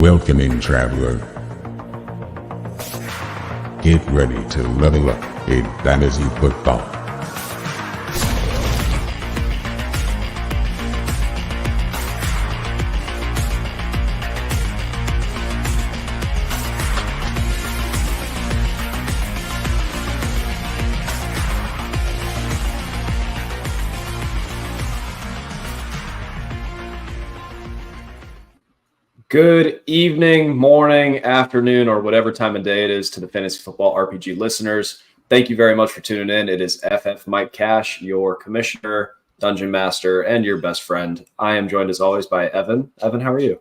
Welcoming traveler. Get ready to level up in fantasy football. Good evening, morning, afternoon, or whatever time of day it is to the Fantasy Football RPG listeners. Thank you very much for tuning in. It is FF Mike Cash, your commissioner, dungeon master, and your best friend. I am joined as always by Evan. Evan, how are you?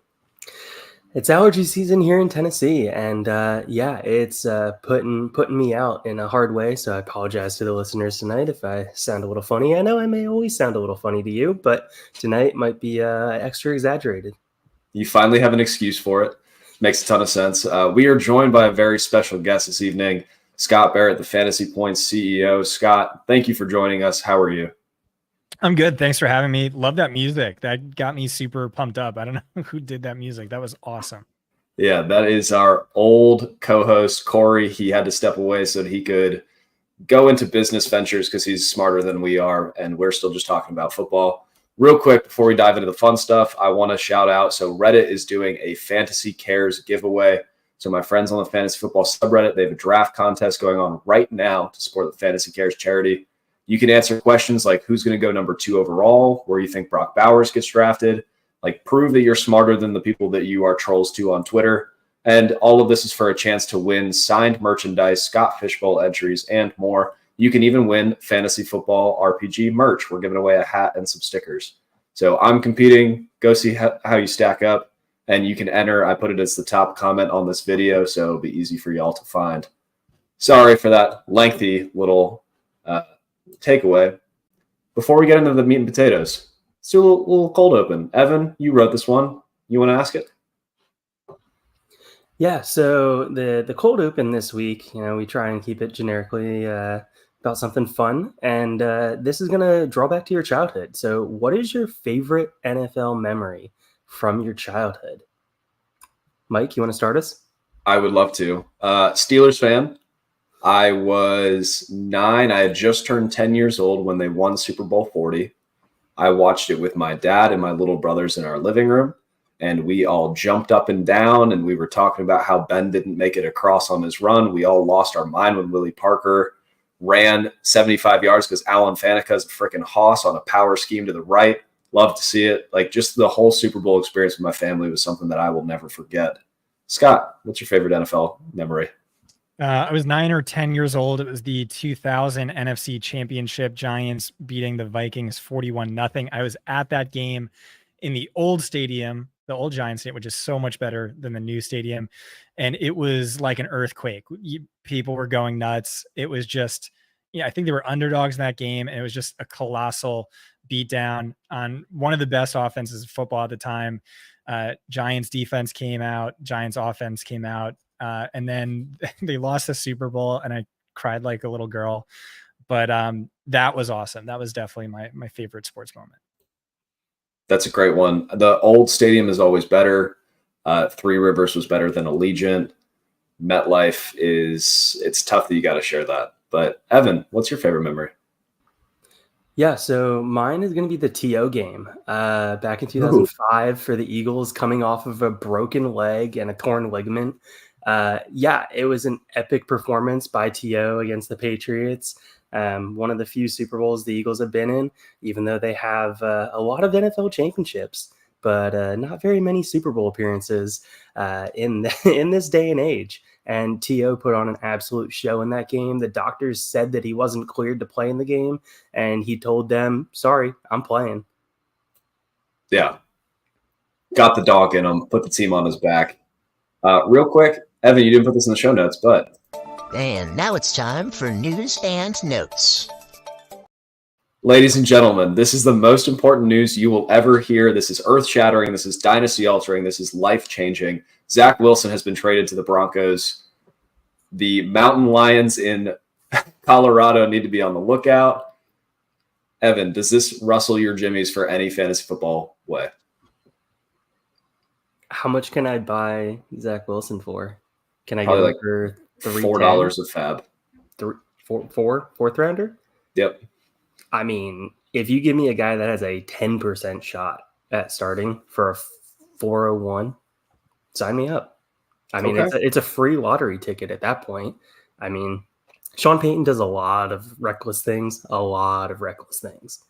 It's allergy season here in Tennessee, and it's putting me out in a hard way, so I apologize to the listeners tonight if I sound a little funny. I know I may always sound a little funny to you, but tonight might be extra exaggerated. You finally have an excuse for it. Makes a ton of sense. We are joined by a very special guest this evening, Scott Barrett, the Fantasy Points CEO. Scott, thank you for joining us. How are you? I'm good. Thanks for having me. Love that music. That got me super pumped up. I don't know who did that music. That was awesome. Yeah, that is our old co-host, Corey. He had to step away so that he could go into business ventures because he's smarter than we are, and we're still just talking about football. Real quick, before we dive into the fun stuff, I want to shout out. So Reddit is doing a Fantasy Cares giveaway. So my friends on the Fantasy Football subreddit, they have a draft contest going on right now to support the Fantasy Cares charity. You can answer questions like who's going to go number 2 overall, where you think Brock Bowers gets drafted, like prove that you're smarter than the people that you are trolls to on Twitter. And all of this is for a chance to win signed merchandise, Scott Fishbowl entries, and more. You can even win Fantasy Football RPG merch. We're giving away a hat and some stickers. So I'm competing. Go see how you stack up, and you can enter. I put it as the top comment on this video, so it'll be easy for y'all to find. Sorry for that lengthy little takeaway. Before we get into the meat and potatoes, let's do a little cold open. Evan, you wrote this one. You want to ask it? Yeah, so the cold open this week, we try and keep it generically about something fun, and this is going to draw back to your childhood. So what is your favorite NFL memory from your childhood? Mike, you want to start us? I would love to. Steelers fan. I was 9. I had just turned 10 years old when they won Super Bowl 40. I watched it with my dad and my little brothers in our living room, and we all jumped up and down, and we were talking about how Ben didn't make it across on his run. We all lost our mind when Willie Parker ran 75 yards because Alan Faneca's a freaking hoss on a power scheme to the right. Love to see it. Like, just the whole Super Bowl experience with my family was something that I will never forget. Scott, what's your favorite NFL memory? I was 9 or 10 years old. It was the 2000 NFC Championship, Giants beating the Vikings 41-0. I was at that game in the old stadium, the old Giants stadium, which is so much better than the new stadium. And it was like an earthquake. People were going nuts. It was just, I think they were underdogs in that game. And it was just a colossal beatdown on one of the best offenses of football at the time. Giants defense came out, Giants offense came out. And then they lost the Super Bowl, and I cried like a little girl. But that was awesome. That was definitely my favorite sports moment. That's a great one. The old stadium is always better. Three Rivers was better than Allegiant. MetLife it's tough that you got to share that. But Evan, what's your favorite memory? Yeah, so mine is going to be the TO game back in 2005 for the Eagles, coming off of a broken leg and a torn ligament. It was an epic performance by TO against the Patriots. One of the few Super Bowls the Eagles have been in, even though they have a lot of NFL championships, but not very many Super Bowl appearances in this day and age. And T.O. put on an absolute show in that game. The doctors said that he wasn't cleared to play in the game, and he told them, sorry, I'm playing. Yeah. Got the dog in him, put the team on his back. Real quick, Evan, you didn't put this in the show notes, but... And now it's time for news and notes. Ladies and gentlemen, this is the most important news you will ever hear. This is earth-shattering. This is dynasty-altering. This is life-changing. Zach Wilson has been traded to the Broncos. The Mountain Lions in Colorado need to be on the lookout. Evan, does this rustle your jimmies for any fantasy football way? How much can I buy Zach Wilson for? Can I get Probably him like for $4 of fab. Fourth rounder? Yep. I mean, if you give me a guy that has a 10% shot at starting for a 401, sign me up. I mean, Okay. it's a free lottery ticket at that point. I mean, Sean Payton does a lot of reckless things.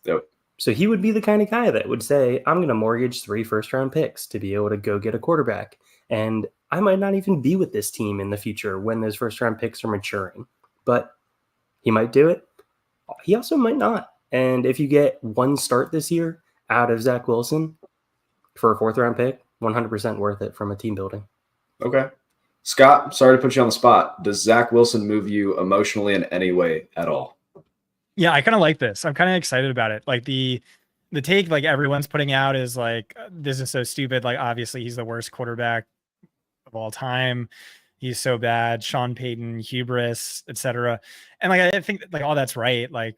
Yep. So he would be the kind of guy that would say, I'm going to mortgage 3 first-round picks to be able to go get a quarterback. And I might not even be with this team in the future when those first-round picks are maturing. But he might do it. He also might not. And if you get one start this year out of Zach Wilson for a 4th-round pick, 100% worth it from a team building. Okay. Scott, sorry to put you on the spot. Does Zach Wilson move you emotionally in any way at all? Yeah, I kind of like this. I'm kind of excited about it. Like the take like everyone's putting out is like, this is so stupid. Like obviously he's the worst quarterback of all time. He's so bad. Sean Payton, hubris, etc. And like I think like all that's right. Like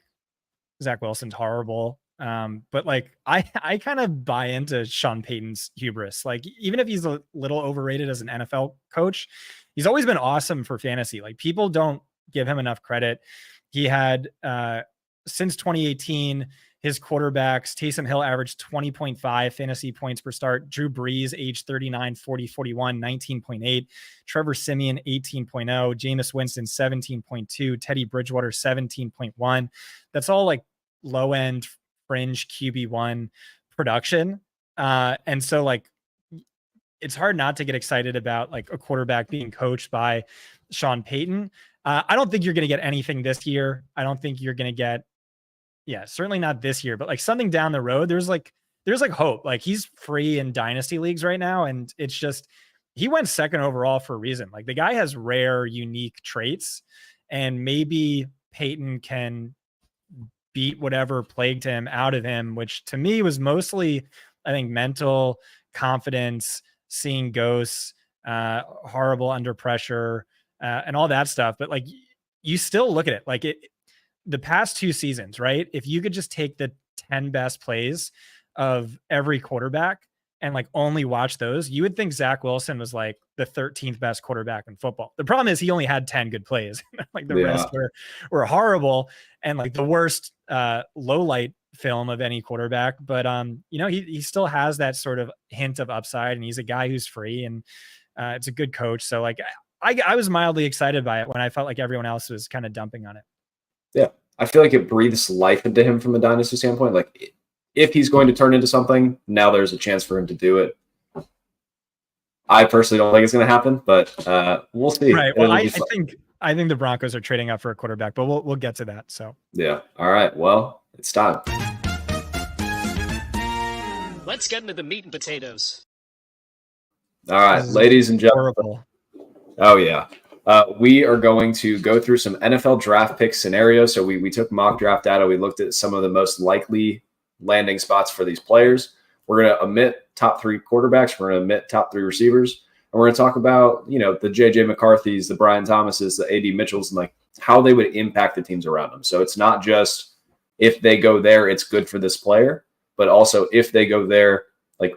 Zach Wilson's horrible. But like I kind of buy into Sean Payton's hubris. Like even if he's a little overrated as an NFL coach, he's always been awesome for fantasy. Like people don't give him enough credit. He had since 2018, his quarterbacks, Taysom Hill averaged 20.5 fantasy points per start. Drew Brees, age 39, 40, 41, 19.8. Trevor Siemian, 18.0. Jameis Winston, 17.2. Teddy Bridgewater, 17.1. That's all like low end fringe QB1 production. And so like, it's hard not to get excited about like a quarterback being coached by Sean Payton. I don't think you're going to get anything this year. I don't think you're going to get, certainly not this year, but like something down the road, there's like hope. Like he's free in dynasty leagues right now. And it's just, he went second overall for a reason. Like the guy has rare, unique traits, and maybe Payton can beat whatever plagued him out of him, which to me was mostly, I think, mental confidence, seeing ghosts, horrible under pressure, and all that stuff. But like, you still look at it like the past 2 seasons, right? If you could just take the 10 best plays of every quarterback and like only watch those, you would think Zach Wilson was like the 13th best quarterback in football. The problem is he only had 10 good plays. Like the rest were horrible and like the worst low light film of any quarterback. But he still has that sort of hint of upside, and he's a guy who's free, and it's a good coach. So like I was mildly excited by it when I felt like everyone else was kind of dumping on it. Yeah. I feel like it breathes life into him from a dynasty standpoint. Like if he's going to turn into something, now there's a chance for him to do it. I personally don't think it's going to happen, but we'll see. Right. Well, I think the Broncos are trading up for a quarterback, but we'll get to that. So yeah. All right. Well, it's time. Let's get into the meat and potatoes. All right, ladies and gentlemen. Horrible. Oh yeah. We are going to go through some NFL draft pick scenarios. So we took mock draft data. We looked at some of the most likely landing spots for these players. We're going to omit top 3 quarterbacks. We're going to omit top 3 receivers. And we're going to talk about, the J.J. McCarthys, the Brian Thomases, the A.D. Mitchells, and like how they would impact the teams around them. So it's not just if they go there, it's good for this player, but also if they go there, like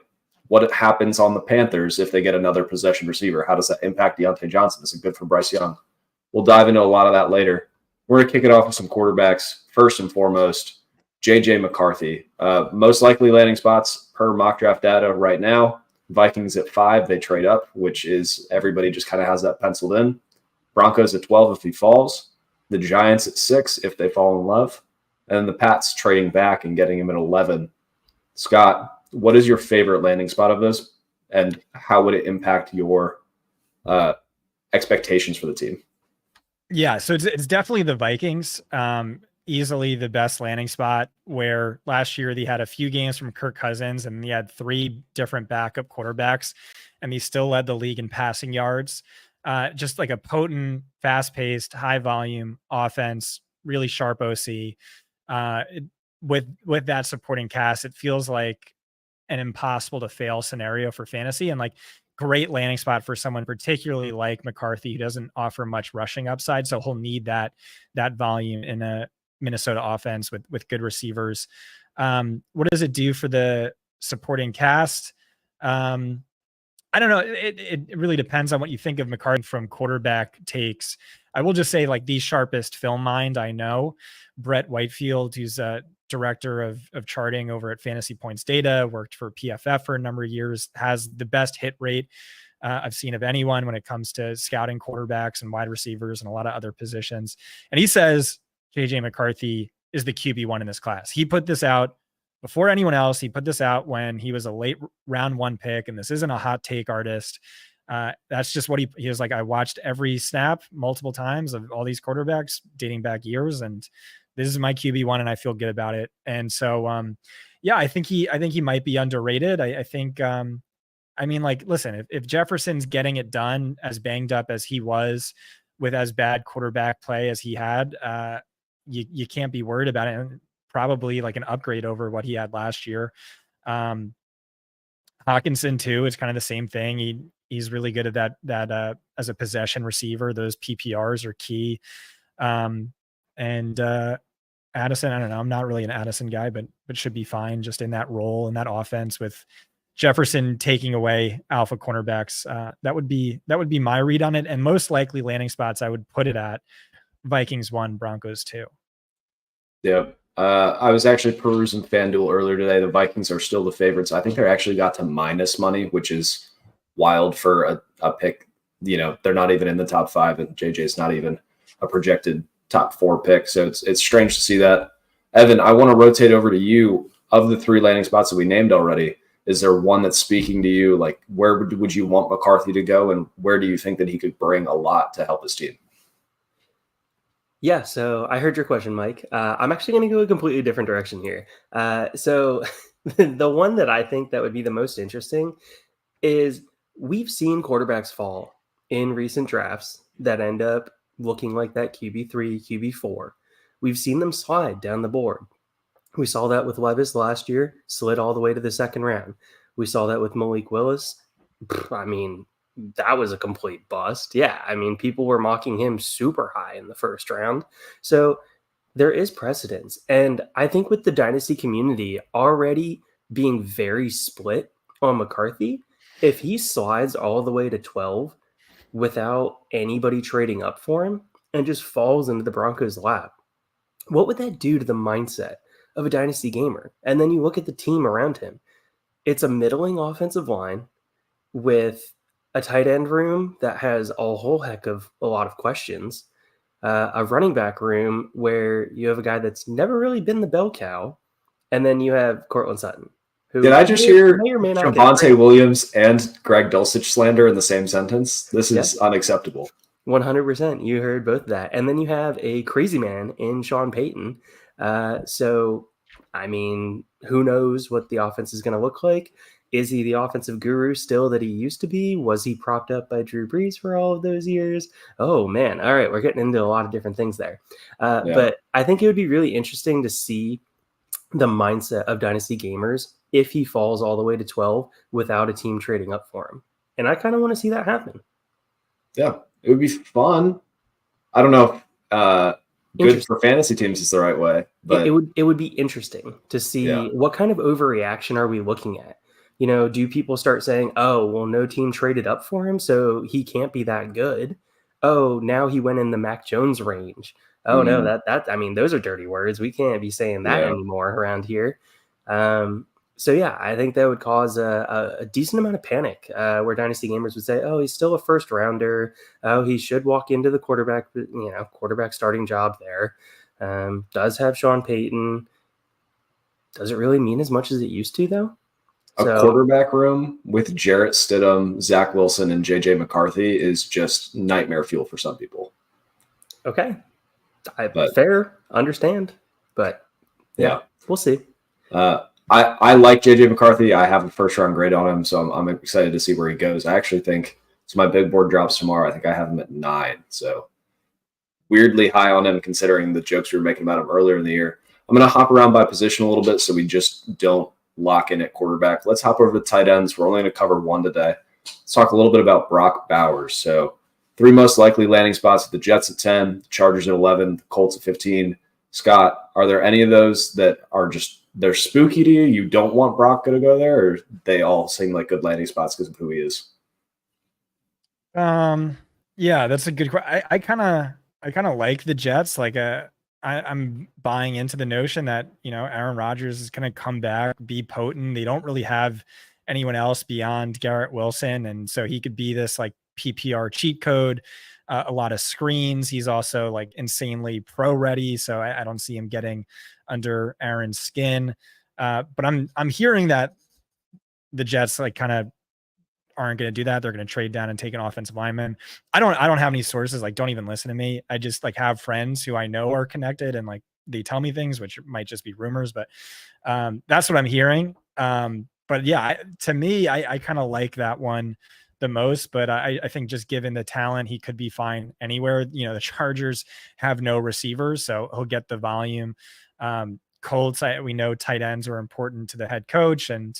what happens on the Panthers if they get another possession receiver? How does that impact Deontay Johnson? Is it good for Bryce Young? We'll dive into a lot of that later. We're going to kick it off with some quarterbacks. First and foremost, J.J. McCarthy. Most likely landing spots per mock draft data right now. Vikings at 5, they trade up, which is everybody just kind of has that penciled in. Broncos at 12 if he falls. The Giants at 6 if they fall in love. And then the Pats trading back and getting him at 11. Scott, what is your favorite landing spot of this, and how would it impact your expectations for the team? Yeah, so it's definitely the Vikings. Easily the best landing spot, where last year they had a few games from Kirk Cousins and they had 3 different backup quarterbacks, and they still led the league in passing yards. Just like a potent, fast-paced, high-volume offense, really sharp OC. With that supporting cast, it feels like an impossible to fail scenario for fantasy, and like great landing spot for someone particularly like McCarthy, who doesn't offer much rushing upside. So he'll need that volume in a Minnesota offense with good receivers. What does it do for the supporting cast? I don't know. It really depends on what you think of McCarthy from quarterback takes. I will just say, like, the sharpest film mind I know, Brett Whitefield, who's a director of charting over at Fantasy Points Data, worked for PFF for a number of years, has the best hit rate I've seen of anyone when it comes to scouting quarterbacks and wide receivers and a lot of other positions. And he says JJ McCarthy is the QB1 in this class. He put this out before anyone else. He put this out when he was a late round 1 pick, and this isn't a hot take artist. That's just what he was like. I watched every snap multiple times of all these quarterbacks dating back years, and this is my QB1 and I feel good about it. And so, yeah, I think he might be underrated. I think, I mean, like, listen, if Jefferson's getting it done as banged up as he was with as bad quarterback play as he had, you can't be worried about it. And probably like an upgrade over what he had last year. Hawkinson too, it's kind of the same thing. He's really good at that as a possession receiver. Those PPRs are key. And Addison, I don't know. I'm not really an Addison guy, but should be fine just in that role in that offense with Jefferson taking away alpha cornerbacks. That would be my read on it. And most likely landing spots, I would put it at Vikings 1, Broncos 2. Yeah. I was actually perusing FanDuel earlier today. The Vikings are still the favorites. I think they're actually got to minus money, which is wild for a pick. You know, they're not even in the top 5, and JJ's not even a projected top 4 pick. So it's strange to see that. Evan, I want to rotate over to you. Of the 3 landing spots that we named already, is there one that's speaking to you? Like, where would you want McCarthy to go, and where do you think that he could bring a lot to help his team? Yeah, so I heard your question, Mike. I'm actually going to go a completely different direction here. So the one that I think that would be the most interesting is we've seen quarterbacks fall in recent drafts that end up looking like that QB3, QB4. We've seen them slide down the board. We saw that with Levis last year, slid all the way to the 2nd round. We saw that with Malik Willis. I mean, that was a complete bust. Yeah, I mean, people were mocking him super high in the 1st round. So there is precedence. And I think with the Dynasty community already being very split on McCarthy, if he slides all the way to 12 without anybody trading up for him and just falls into the Broncos' lap, what would that do to the mindset of a Dynasty gamer? And then you look at the team around him. It's a middling offensive line with a tight end room that has a whole heck of a lot of questions, a running back room where you have a guy that's never really been the bell cow, and then you have Cortland Sutton. Who Did I just hear may or may not Javonte Williams and Greg Dulcich slander in the same sentence? This is unacceptable. 100%. You heard both of that. And then you have a crazy man in Sean Payton. So, I mean, who knows what the offense is going to look like? Is he the offensive guru still that he used to be? Was he propped up by Drew Brees for all of those years? Oh, man. All right. We're getting into a lot of different things there. But I think it would be really interesting to see the mindset of Dynasty gamers if he falls all the way to 12 without a team trading up for him. And I kind of want to see that happen. Yeah, it would be fun. I don't know if good for fantasy teams is the right way, but it would be interesting to see what kind of overreaction are we looking at. You know, do people start saying, oh, well, no team traded up for him, so he can't be that good? Oh, now he went in the Mac Jones range. Oh, no, that I mean, those are dirty words. We can't be saying that anymore around here. So, yeah, I think that would cause a decent amount of panic where Dynasty gamers would say, oh, he's still a 1st rounder. Oh, he should walk into the quarterback starting job there. Does have Sean Payton. Does it really mean as much as it used to, though? A quarterback room with Jarrett Stidham, Zach Wilson, and JJ McCarthy is just nightmare fuel for some people. Okay. Fair, understand. But yeah, we'll see. I like JJ McCarthy. I have a 1st round grade on him, so I'm excited to see where he goes. I actually think my big board drops tomorrow. I think I have him at 9. So weirdly high on him considering the jokes we were making about him earlier in the year. I'm going to hop around by position a little bit so we just don't lock in at quarterback. Let's hop over to tight ends. We're only going to cover 1 today. Let's talk a little bit about Brock Bowers. So 3 most likely landing spots: the Jets at 10, the Chargers at 11, the Colts at 15. Scott, are there any of those that are just they're spooky to you? You don't want Brock to go there, or they all seem like good landing spots because of who he is? Yeah, that's a good question. I kind of like the Jets. Like, I'm buying into the notion that, Aaron Rodgers is going to come back, be potent. They don't really have anyone else beyond Garrett Wilson. And so he could be this like PPR cheat code, a lot of screens. He's also like insanely pro ready. So I don't see him getting under Aaron's skin. But I'm hearing that the Jets like kind of aren't going to do that. They're going to trade down and take an offensive lineman. I don't have any sources. Like, don't even listen to me. I just like have friends who I know are connected and like they tell me things, which might just be rumors, but that's what I'm hearing. But yeah, to me, I kind of like that one the most, but I think just given the talent, he could be fine anywhere. The Chargers have no receivers, so he'll get the volume. Colts, we know tight ends are important to the head coach, and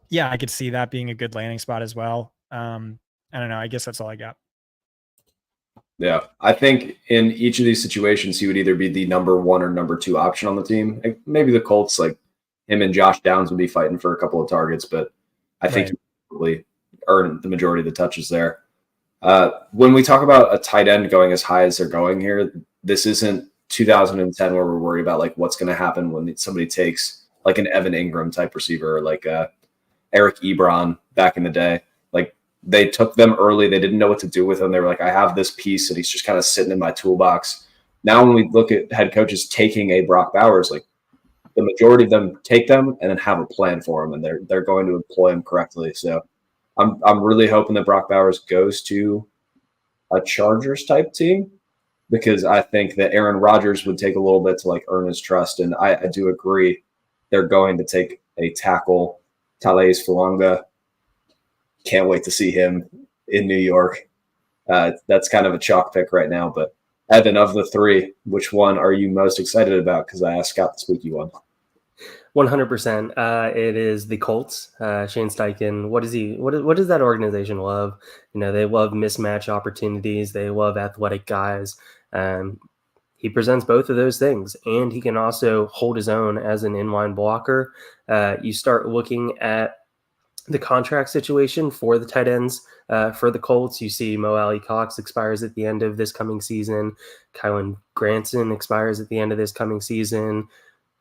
yeah, I could see that being a good landing spot as well. I don't know. I guess that's all I got. Yeah, I think in each of these situations, he would either be the number 1 or number 2 option on the team. Like maybe the Colts, like him and Josh Downs, would be fighting for a couple of targets, but I think he probably earned the majority of the touches there. When we talk about a tight end going as high as they're going here, this isn't 2010 where we're worried about like what's going to happen when somebody takes like an Evan Ingram type receiver, or like Eric Ebron back in the day. Like they took them early. They didn't know what to do with him. They were like, I have this piece and he's just kind of sitting in my toolbox. Now, when we look at head coaches taking a Brock Bowers, like the majority of them take them and then have a plan for him, and they're going to employ him correctly. So I'm really hoping that Brock Bowers goes to a Chargers type team, because I think that Aaron Rodgers would take a little bit to like earn his trust. And I do agree they're going to take a tackle. Talais Fulanga. Can't wait to see him in New York. That's kind of a chalk pick right now. But Evan, of the 3, which one are you most excited about? Because I asked Scott the spooky one. 100%. It is the Colts. Shane Steichen. What does that organization love? They love mismatch opportunities. They love athletic guys. He presents both of those things, and he can also hold his own as an inline blocker. You start looking at the contract situation for the tight ends for the Colts. You see Mo Alley Cox expires at the end of this coming season. Kylan Granson expires at the end of this coming season.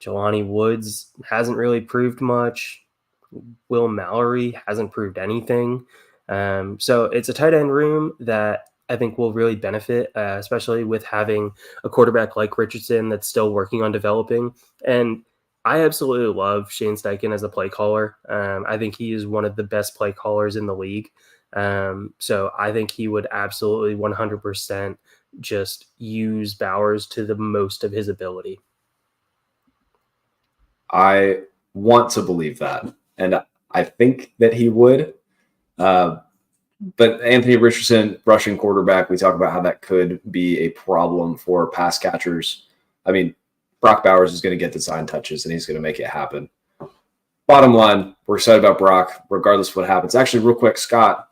Jelani Woods hasn't really proved much. Will Mallory hasn't proved anything. So it's a tight end room that I think will really benefit, especially with having a quarterback like Richardson that's still working on developing. And I absolutely love Shane Steichen as a play caller. I think he is one of the best play callers in the league. So I think he would absolutely 100% just use Bowers to the most of his ability. I want to believe that, and I think that he would. But Anthony Richardson, rushing quarterback, we talk about how that could be a problem for pass catchers. I mean, Brock Bowers is going to get design touches, and he's going to make it happen. Bottom line, we're excited about Brock, regardless of what happens. Actually, real quick, Scott,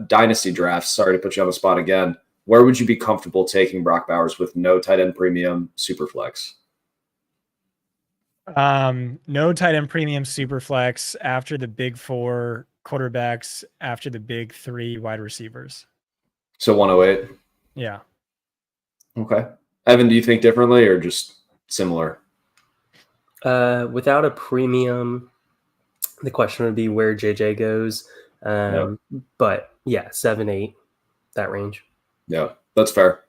Dynasty drafts, sorry to put you on the spot again. Where would you be comfortable taking Brock Bowers with no tight end premium, super flex? No tight end premium, super flex after the big 4 quarterbacks, after the big 3 wide receivers. So 108? Yeah. Okay. Evan, do you think differently or just similar? Without a premium, the question would be where JJ goes. But yeah, 7, 8, that range. Yeah, that's fair.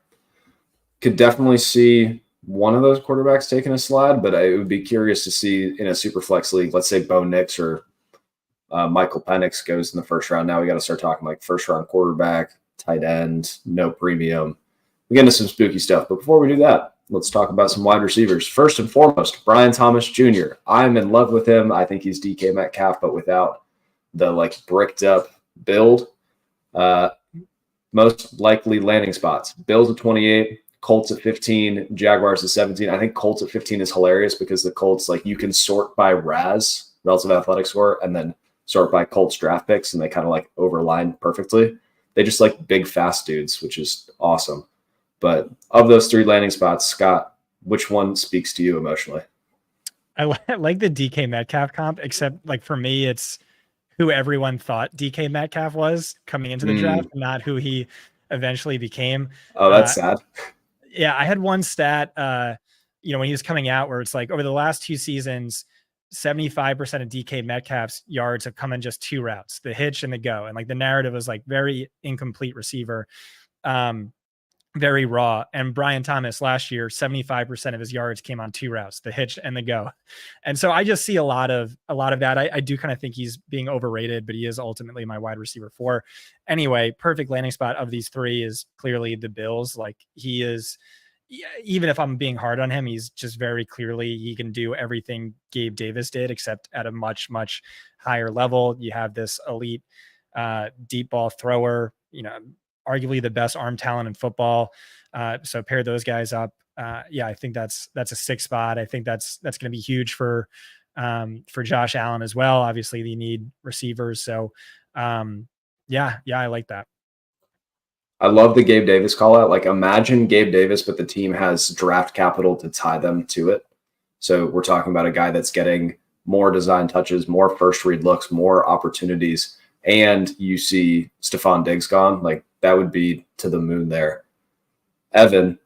Could definitely see one of those quarterbacks taking a slide, but I would be curious to see in a super flex league, let's say Bo Nix or Michael Penix goes in the first round. Now we got to start talking like first round quarterback, tight end, no premium. We get into some spooky stuff. But before we do that, let's talk about some wide receivers. First and foremost, Brian Thomas Jr. I'm in love with him. I think he's DK Metcalf, but without the like bricked up build. Most likely landing spots. Bills at 28, Colts at 15, Jaguars at 17. I think Colts at 15 is hilarious because the Colts, like, you can sort by RAS, relative athletic score, and then sort by Colts draft picks, and they kind of like overline perfectly. They just like big, fast dudes, which is awesome. But of those 3 landing spots, Scott, which one speaks to you emotionally? I like the DK Metcalf comp, except like for me, it's who everyone thought DK Metcalf was coming into the draft, not who he eventually became. Oh, that's sad. Yeah, I had one stat, when he was coming out where it's like over the last 2 seasons, 75% of DK Metcalf's yards have come in just 2 routes, the hitch and the go. And like the narrative was like very incomplete receiver, very raw. And Brian Thomas last year, 75% of his yards came on 2 routes, the hitch and the go. And so I just see a lot of that. I do kind of think he's being overrated, but he is ultimately my wide receiver 4. Anyway, perfect landing spot of these 3 is clearly the Bills. Like he is, even if I'm being hard on him, he's just very clearly, he can do everything Gabe Davis did, except at a much, much higher level. You have this elite deep ball thrower, arguably the best arm talent in football. So pair those guys up. I think that's a 6 spot. I think that's going to be huge for Josh Allen as well. Obviously they need receivers. So I like that. I love the Gabe Davis call out. Like imagine Gabe Davis, but the team has draft capital to tie them to it. So we're talking about a guy that's getting more design touches, more first read looks, more opportunities. And you see Stephon Diggs gone, like that would be to the moon there. Evan,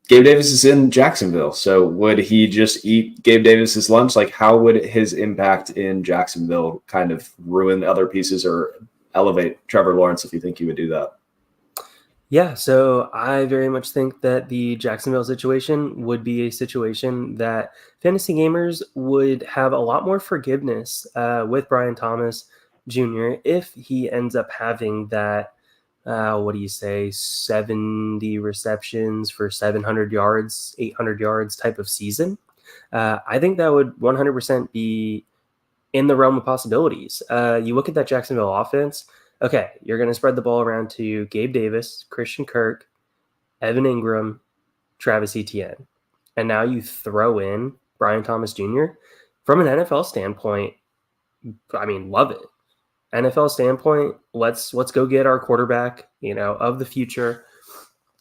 Gabe Davis is in Jacksonville. So would he just eat Gabe Davis's lunch? Like how would his impact in Jacksonville kind of ruin other pieces or elevate Trevor Lawrence if you think he would do that? Yeah, so I very much think that the Jacksonville situation would be a situation that fantasy gamers would have a lot more forgiveness with Brian Thomas Jr. if he ends up having that, 70 receptions for 700 yards, 800 yards type of season. I think that would 100% be in the realm of possibilities. You look at that Jacksonville offense. Okay, you're going to spread the ball around to Gabe Davis, Christian Kirk, Evan Ingram, Travis Etienne. And now you throw in Brian Thomas Jr. From an NFL standpoint, I mean, love it. NFL standpoint, let's go get our quarterback, of the future,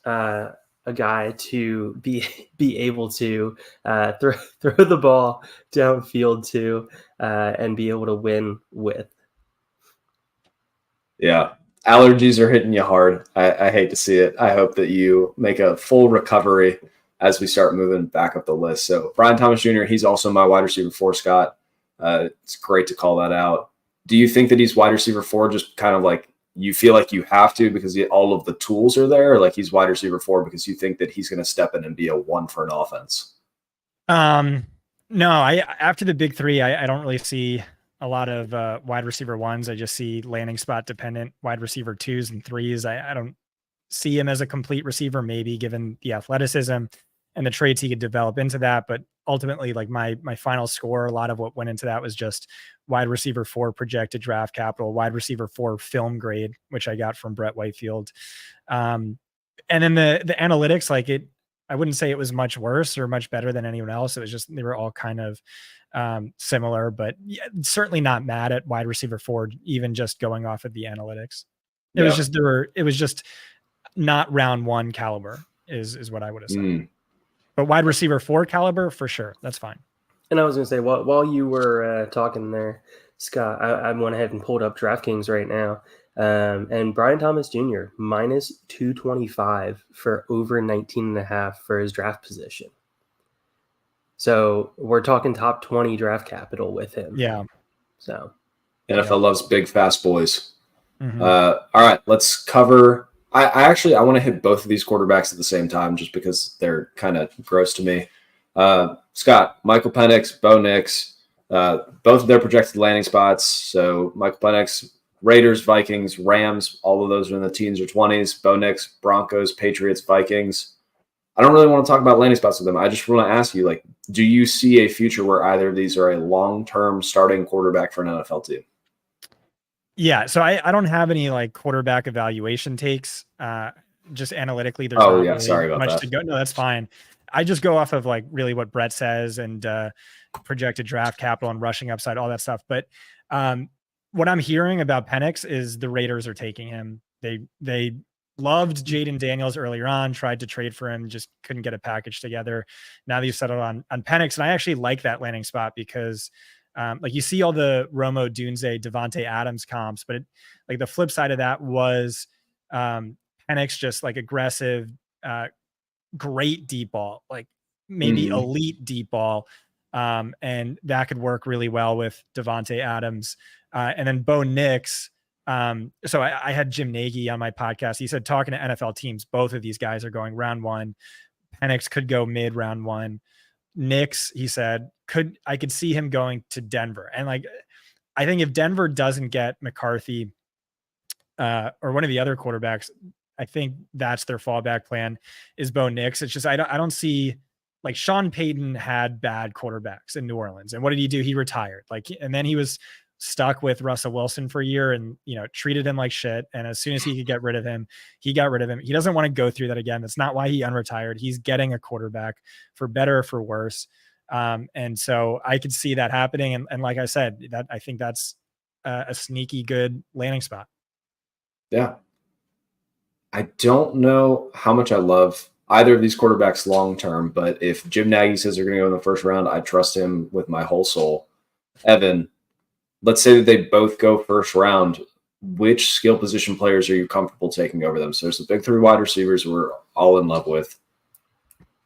a guy to be able to throw the ball downfield to and be able to win with. Yeah. Allergies are hitting you hard. I hate to see it. I hope that you make a full recovery as we start moving back up the list. So Brian Thomas Jr., he's also my wide receiver 4, Scott. It's great to call that out. Do you think that he's wide receiver 4 just kind of like you feel like you have to because all of the tools are there, or like he's wide receiver 4 because you think that he's going to step in and be a 1 for an offense? No, after the big 3, I don't really see a lot of wide receiver 1s. I just see landing spot dependent wide receiver 2s and 3s. I don't see him as a complete receiver, maybe given the athleticism and the traits he could develop into that. But ultimately, like my final score, a lot of what went into that was just wide receiver 4 projected draft capital, wide receiver 4 film grade, which I got from Brett Whitefield. And then the analytics, I wouldn't say it was much worse or much better than anyone else. It was just, they were all kind of similar, but certainly not mad at wide receiver 4, even just going off of the analytics. It was just not round 1 caliber is what I would have said. But wide receiver 4 caliber for sure. That's fine. And I was going to say, while you were talking there, Scott, I went ahead and pulled up DraftKings right now. And Brian Thomas Jr. minus 225 for over 19.5 for his draft position. So we're talking top 20 draft capital with him. Yeah. So NFL loves big, fast boys. Mm-hmm. All right, let's cover. I want to hit both of these quarterbacks at the same time just because they're kind of gross to me. Scott, Michael Penix, Bo Nix, both of their projected landing spots. So Michael Penix, Raiders, Vikings, Rams, all of those are in the teens or 20s. Bo Nix, Broncos, Patriots, Vikings. I don't really want to talk about landing spots with them. I just want to ask you, do you see a future where either of these are a long-term starting quarterback for an NFL team? Yeah, so I don't have any quarterback evaluation takes. Just analytically, there's not really sorry about much that. to go. No, that's fine. I just go off of really what Brett says and projected draft capital and rushing upside, all that stuff. But what I'm hearing about Penix is the Raiders are taking him. They loved Jaden Daniels earlier on, tried to trade for him, just couldn't get a package together. Now they've settled on Penix, and I actually like that landing spot because Like you see all the Romo, Dunze, Devontae Adams comps, but like the flip side of that was Penix just like aggressive, great deep ball, like maybe elite deep ball. And that could work really well with Devontae Adams. And then Bo Nix. So I had Jim Nagy on my podcast. He said, talking to NFL teams, both of these guys are going round one. Penix could go mid round one. Nix, he said, I could see him going to Denver. And like, I think if Denver doesn't get McCarthy or one of the other quarterbacks, I think that's their fallback plan is Bo Nix. It's just, I don't see, like, Sean Payton had bad quarterbacks in New Orleans. And what did he do? He retired. Like, and then he was stuck with Russell Wilson for a year and, treated him like shit. And as soon as he could get rid of him, he got rid of him. He doesn't want to go through that again. That's not why he unretired. He's getting a quarterback for better or for worse. And so I could see that happening. And like I said, that I think that's a sneaky good landing spot. Yeah. I don't know how much I love either of these quarterbacks long-term, but if Jim Nagy says they're going to go in the first round, I trust him with my whole soul. Evan, let's say that they both go first round. Which skill position players are you comfortable taking over them? So there's the big three wide receivers we're all in love with.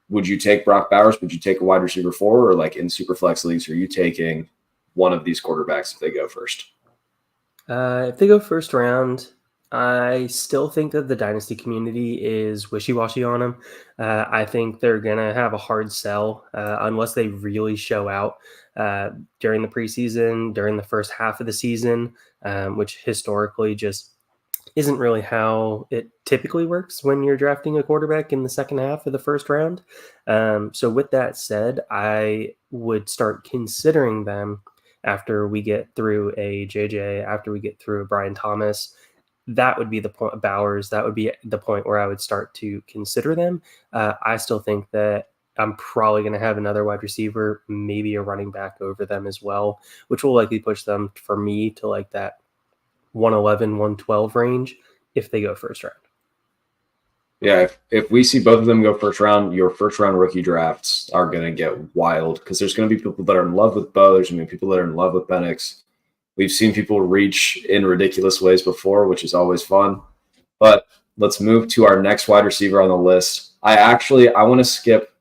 Would you take Brock Bowers? Would you take a wide receiver 4? Or like in super flex leagues, are you taking one of these quarterbacks if they go first? If they go first round, I still think that the Dynasty community is wishy-washy on them. I think they're going to have a hard sell unless they really show out during the preseason, during the first half of the season, which historically just isn't really how it typically works when you're drafting a quarterback in the second half of the first round. So with that said, I would start considering them after we get through a JJ, after we get through a Brian Thomas. That would be the point. Bowers, that would be the point where I would start to consider them. I still think that I'm probably going to have another wide receiver, maybe a running back over them as well, which will likely push them for me to like that 111, 112 range if they go first round. Yeah, if we see both of them go first round, your first round rookie drafts are going to get wild because there's going to be people that are in love with Bo. There's going to be people that are in love with Penix. We've seen people reach in ridiculous ways before, which is always fun. But let's move to our next wide receiver on the list. I want to skip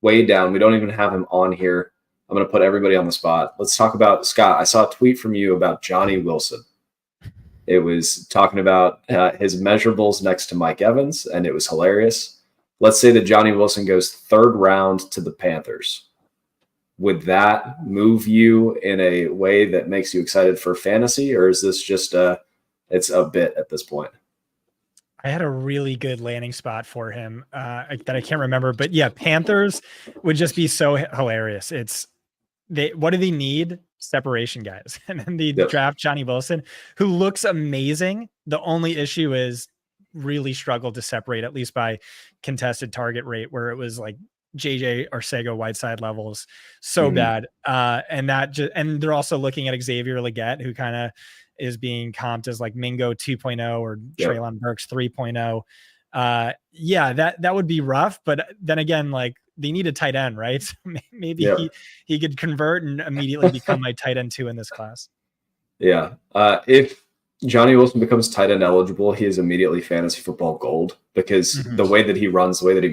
way down. We don't even have him on here. I'm going to put everybody on the spot. Let's talk about Scott. I saw a tweet from you about Johnny Wilson. It was talking about his measurables next to Mike Evans, and it was hilarious. Let's say that Johnny Wilson goes third round to the Panthers. Would that move you in a way that makes you excited for fantasy, or is this just it's a bit at this point? I had a really good landing spot for him that I can't remember, but yeah, Panthers would just be so hilarious. What do they need? Separation guys. And then they draft Johnny Wilson, who looks amazing. The only issue is really struggled to separate, at least by contested target rate, where it was like JJ Arcega-Whiteside levels so bad. And they're also looking at Xavier Legette, who kind of is being comped as like Mingo 2.0 or Treylon Burks 3.0. Yeah, that would be rough. But then again, like they need a tight end, right? So maybe he could convert and immediately become my tight end 2 in this class. Yeah. If Johnny Wilson becomes tight end eligible, he is immediately fantasy football gold because the way that he runs, the way that he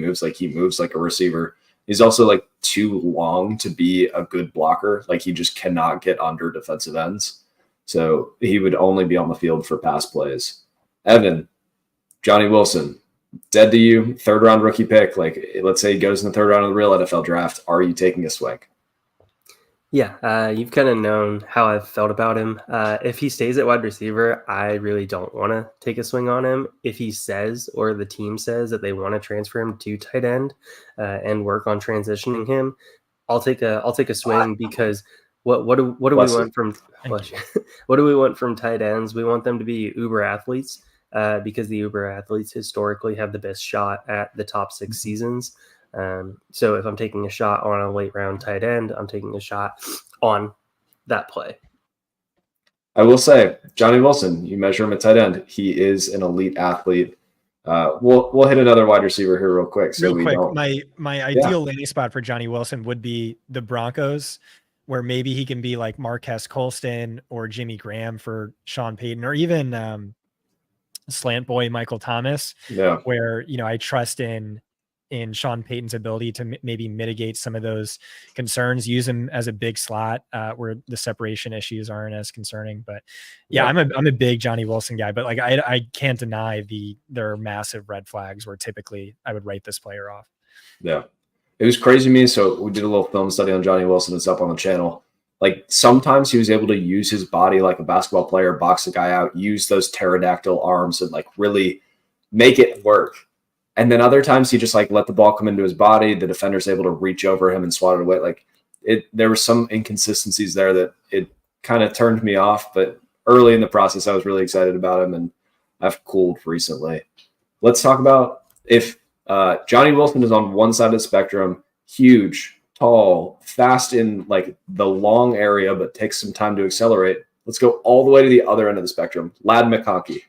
moves like a receiver. He's also like too long to be a good blocker. Like he just cannot get under defensive ends. So he would only be on the field for pass plays. Evan, Johnny Wilson, dead to you, third round rookie pick. Like let's say he goes in the third round of the real NFL draft. Are you taking a swing? Yeah, you've kind of known how I've felt about him. If he stays at wide receiver, I really don't want to take a swing on him. If he says, or the team says, that they want to transfer him to tight end and work on transitioning him, I'll take a swing because what do we want from what do we want from tight ends? We want them to be uber athletes because the uber athletes historically have the best shot at the top 6 seasons. So if I'm taking a shot on a late round tight end, I'm taking a shot on that play. I will say, Johnny Wilson, you measure him at tight end. He is an elite athlete. We'll hit another wide receiver here real quick. My ideal landing spot for Johnny Wilson would be the Broncos where maybe he can be like Marquez Colston or Jimmy Graham for Sean Payton, or even slant boy Michael Thomas, where, you know, I trust in Sean Payton's ability to maybe mitigate some of those concerns, use him as a big slot where the separation issues aren't as concerning. But I'm a big Johnny Wilson guy, but like I can't deny there are massive red flags where typically I would write this player off. Yeah. It was crazy to me. So we did a little film study on Johnny Wilson. It's up on the channel. Like sometimes he was able to use his body like a basketball player, box the guy out, use those pterodactyl arms and like really make it work. And then other times he just like let the ball come into his body. The defender's able to reach over him and swat it away. Like there were some inconsistencies there that it kind of turned me off. But early in the process, I was really excited about him, and I've cooled recently. Let's talk about if Johnny Wilson is on one side of the spectrum, huge, tall, fast in like the long area, but takes some time to accelerate. Let's go all the way to the other end of the spectrum. Ladd McConkey,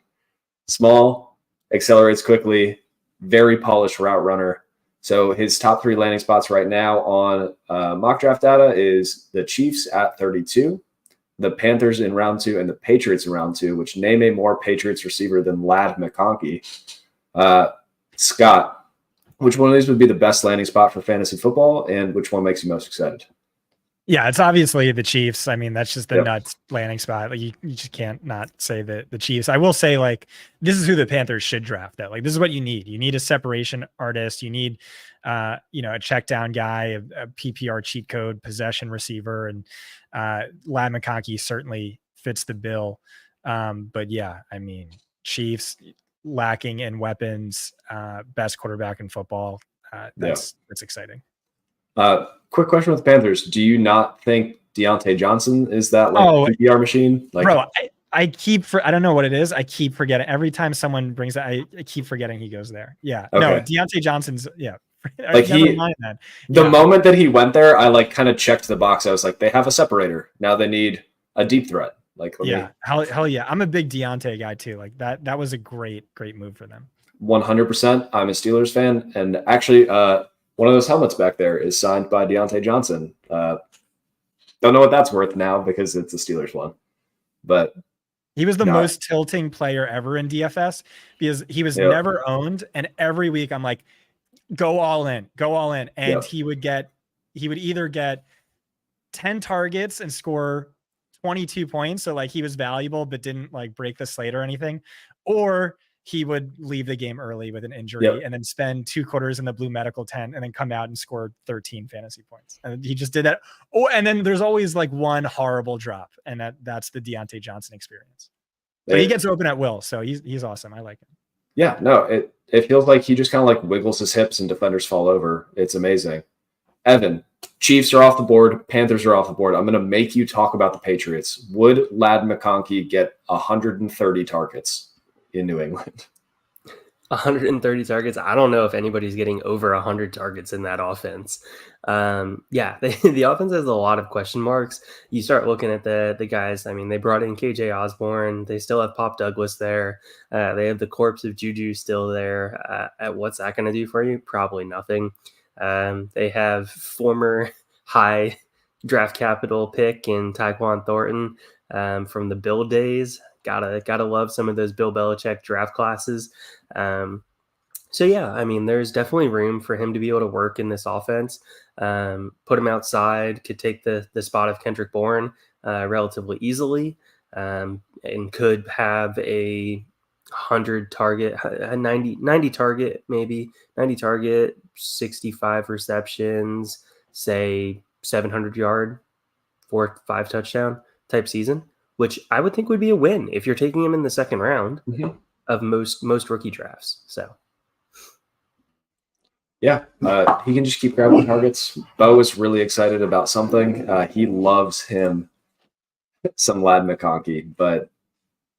small, accelerates quickly, very polished route runner. So his top 3 landing spots right now on mock draft data is the Chiefs at 32, the Panthers in round 2, and the Patriots in round 2, which name a more Patriots receiver than Ladd McConkey. Scott, which one of these would be the best landing spot for fantasy football, and which one makes you most excited? Yeah, it's obviously the Chiefs. I mean, that's just the nuts landing spot. Like you just can't not say the Chiefs. I will say, like, this is who the Panthers should draft though. Like, this is what you need. You need a separation artist. You need, you know, a check down guy, a PPR cheat code possession receiver, and Ladd McConkey certainly fits the bill. But yeah, I mean, Chiefs lacking in weapons, best quarterback in football. That's exciting. Quick question with the Panthers. Do you not think Deontay Johnson is that like PPR machine? Like, bro, I don't know what it is. I keep forgetting every time someone brings that. I keep forgetting he goes there. Yeah. Okay. No, Deontay Johnson's. Yeah. Like the moment that he went there, I like kind of checked the box. I was like, they have a separator. Now they need a deep threat. Like, hell yeah. I'm a big Deontay guy too. Like that was a great move for them. 100%. I'm a Steelers fan. And actually, one of those helmets back there is signed by Deontay Johnson. Don't know what that's worth now because it's a Steelers one. But he was the most tilting player ever in DFS because he was never owned. And every week I'm like, go all in. And he would either get 10 targets and score 22 points. So like he was valuable, but didn't like break the slate or anything. Or he would leave the game early with an injury and then spend 2 quarters in the blue medical tent and then come out and score 13 fantasy points. And he just did that. Oh, and then there's always like one horrible drop. And that's the Deontay Johnson experience. But he gets open at will. So he's awesome. I like him. Yeah, no, it feels like he just kind of like wiggles his hips and defenders fall over. It's amazing. Evan, Chiefs are off the board. Panthers are off the board. I'm going to make you talk about the Patriots. Would Ladd McConkey get 130 targets in New England? 130 targets. I don't know if anybody's getting over 100 targets in that offense. The offense has a lot of question marks. You start looking at the guys. I mean, they brought in KJ Osborne. They still have Pop Douglas there. They have the corpse of Juju still there. What's that going to do for you? Probably nothing. They have former high draft capital pick in Tyquan Thornton from the Bill days. Gotta love some of those Bill Belichick draft classes. I mean, there's definitely room for him to be able to work in this offense. Put him outside, could take the spot of Kendrick Bourne relatively easily, and could have a 100 target, a 90 target, maybe 90 target, 65 receptions, say 700 yard, 4-5 touchdown type season, which I would think would be a win if you're taking him in the second round of most rookie drafts. So, he can just keep grabbing targets. Bo is really excited about something. He loves him some Ladd McConkey, but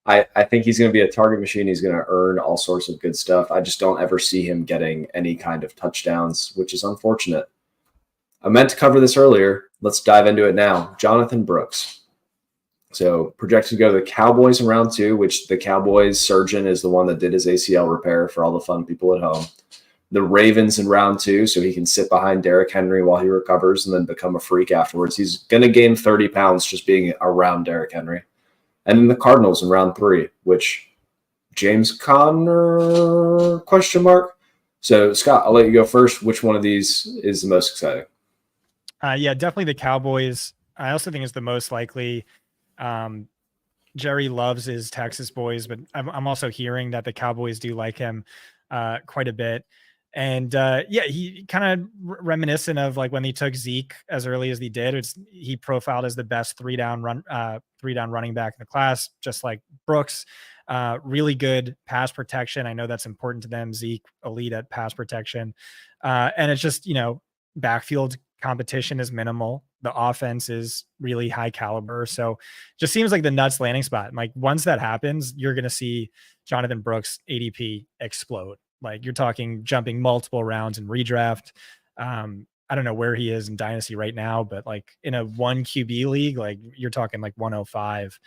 I think he's going to be a target machine. He's going to earn all sorts of good stuff. I just don't ever see him getting any kind of touchdowns, which is unfortunate. I meant to cover this earlier. Let's dive into it now. Jonathan Brooks. So projected to go to the Cowboys in round 2, which the Cowboys surgeon is the one that did his ACL repair for all the fun people at home. the Ravens in round 2, so he can sit behind Derrick Henry while he recovers and then become a freak afterwards. He's going to gain 30 pounds just being around Derrick Henry. And then the Cardinals in round 3, which James Conner, question mark. So, Scott, I'll let you go first. Which one of these is the most exciting? Yeah, definitely the Cowboys. I also think it's the most likely. Jerry loves his Texas boys, but I'm also hearing that the Cowboys do like him quite a bit. And yeah, he kind of reminiscent of like when he took Zeke as early as he did. He profiled as the best three down running back in the class, just like Brooks. Really good pass protection. I know that's important to them. Zeke, elite at pass protection. And it's just, backfield competition is minimal. The offense is really high caliber. So just seems like the nuts landing spot. Like once that happens, you're going to see Jonathan Brooks ADP explode. Like you're talking jumping multiple rounds in redraft. I don't know where he is in Dynasty right now, but like in a 1 QB league, like you're talking like 105.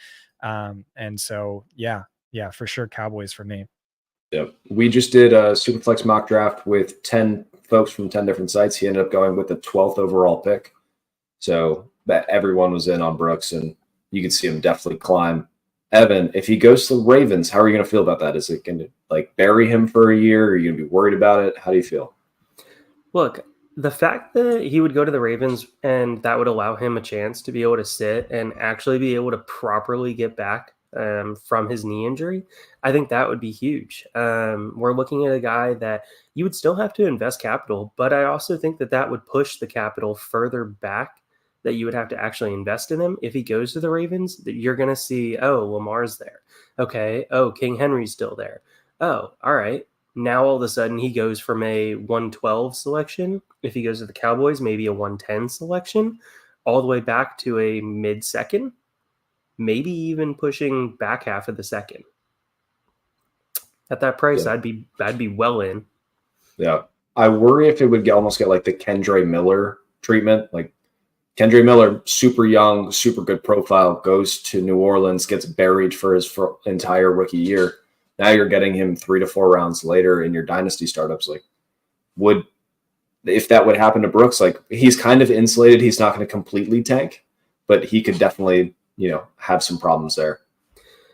And so, yeah, for sure. Cowboys for me. Yep. We just did a Superflex mock draft with 10 folks from 10 different sites. He ended up going with the 12th overall pick. So that everyone was in on Brooks, and you can see him definitely climb. Evan, if he goes to the Ravens, how are you going to feel about that? Is it going to like bury him for a year? Are you going to be worried about it? How do you feel? Look, the fact that he would go to the Ravens and that would allow him a chance to be able to sit and actually be able to properly get back from his knee injury, I think that would be huge. We're looking at a guy that you would still have to invest capital, but I also think that that would push the capital further back that you would have to actually invest in him. If he goes to the Ravens, you're going to see, oh, Lamar's there. Okay. Oh, King Henry's still there. Oh, all right. Now all of a sudden he goes from a 112 selection. If he goes to the Cowboys, maybe a 110 selection, all the way back to a mid-second, maybe even pushing back half of the second. At that price, Yeah. I'd be well in. Yeah. I worry if it would almost get like the Kendre Miller treatment. Like Kendre Miller, super young, super good profile, goes to New Orleans, gets buried for his entire rookie year. Now you're getting him 3 to 4 rounds later in your dynasty startups. Like, if that would happen to Brooks, like he's kind of insulated. He's not going to completely tank, but he could definitely, have some problems there.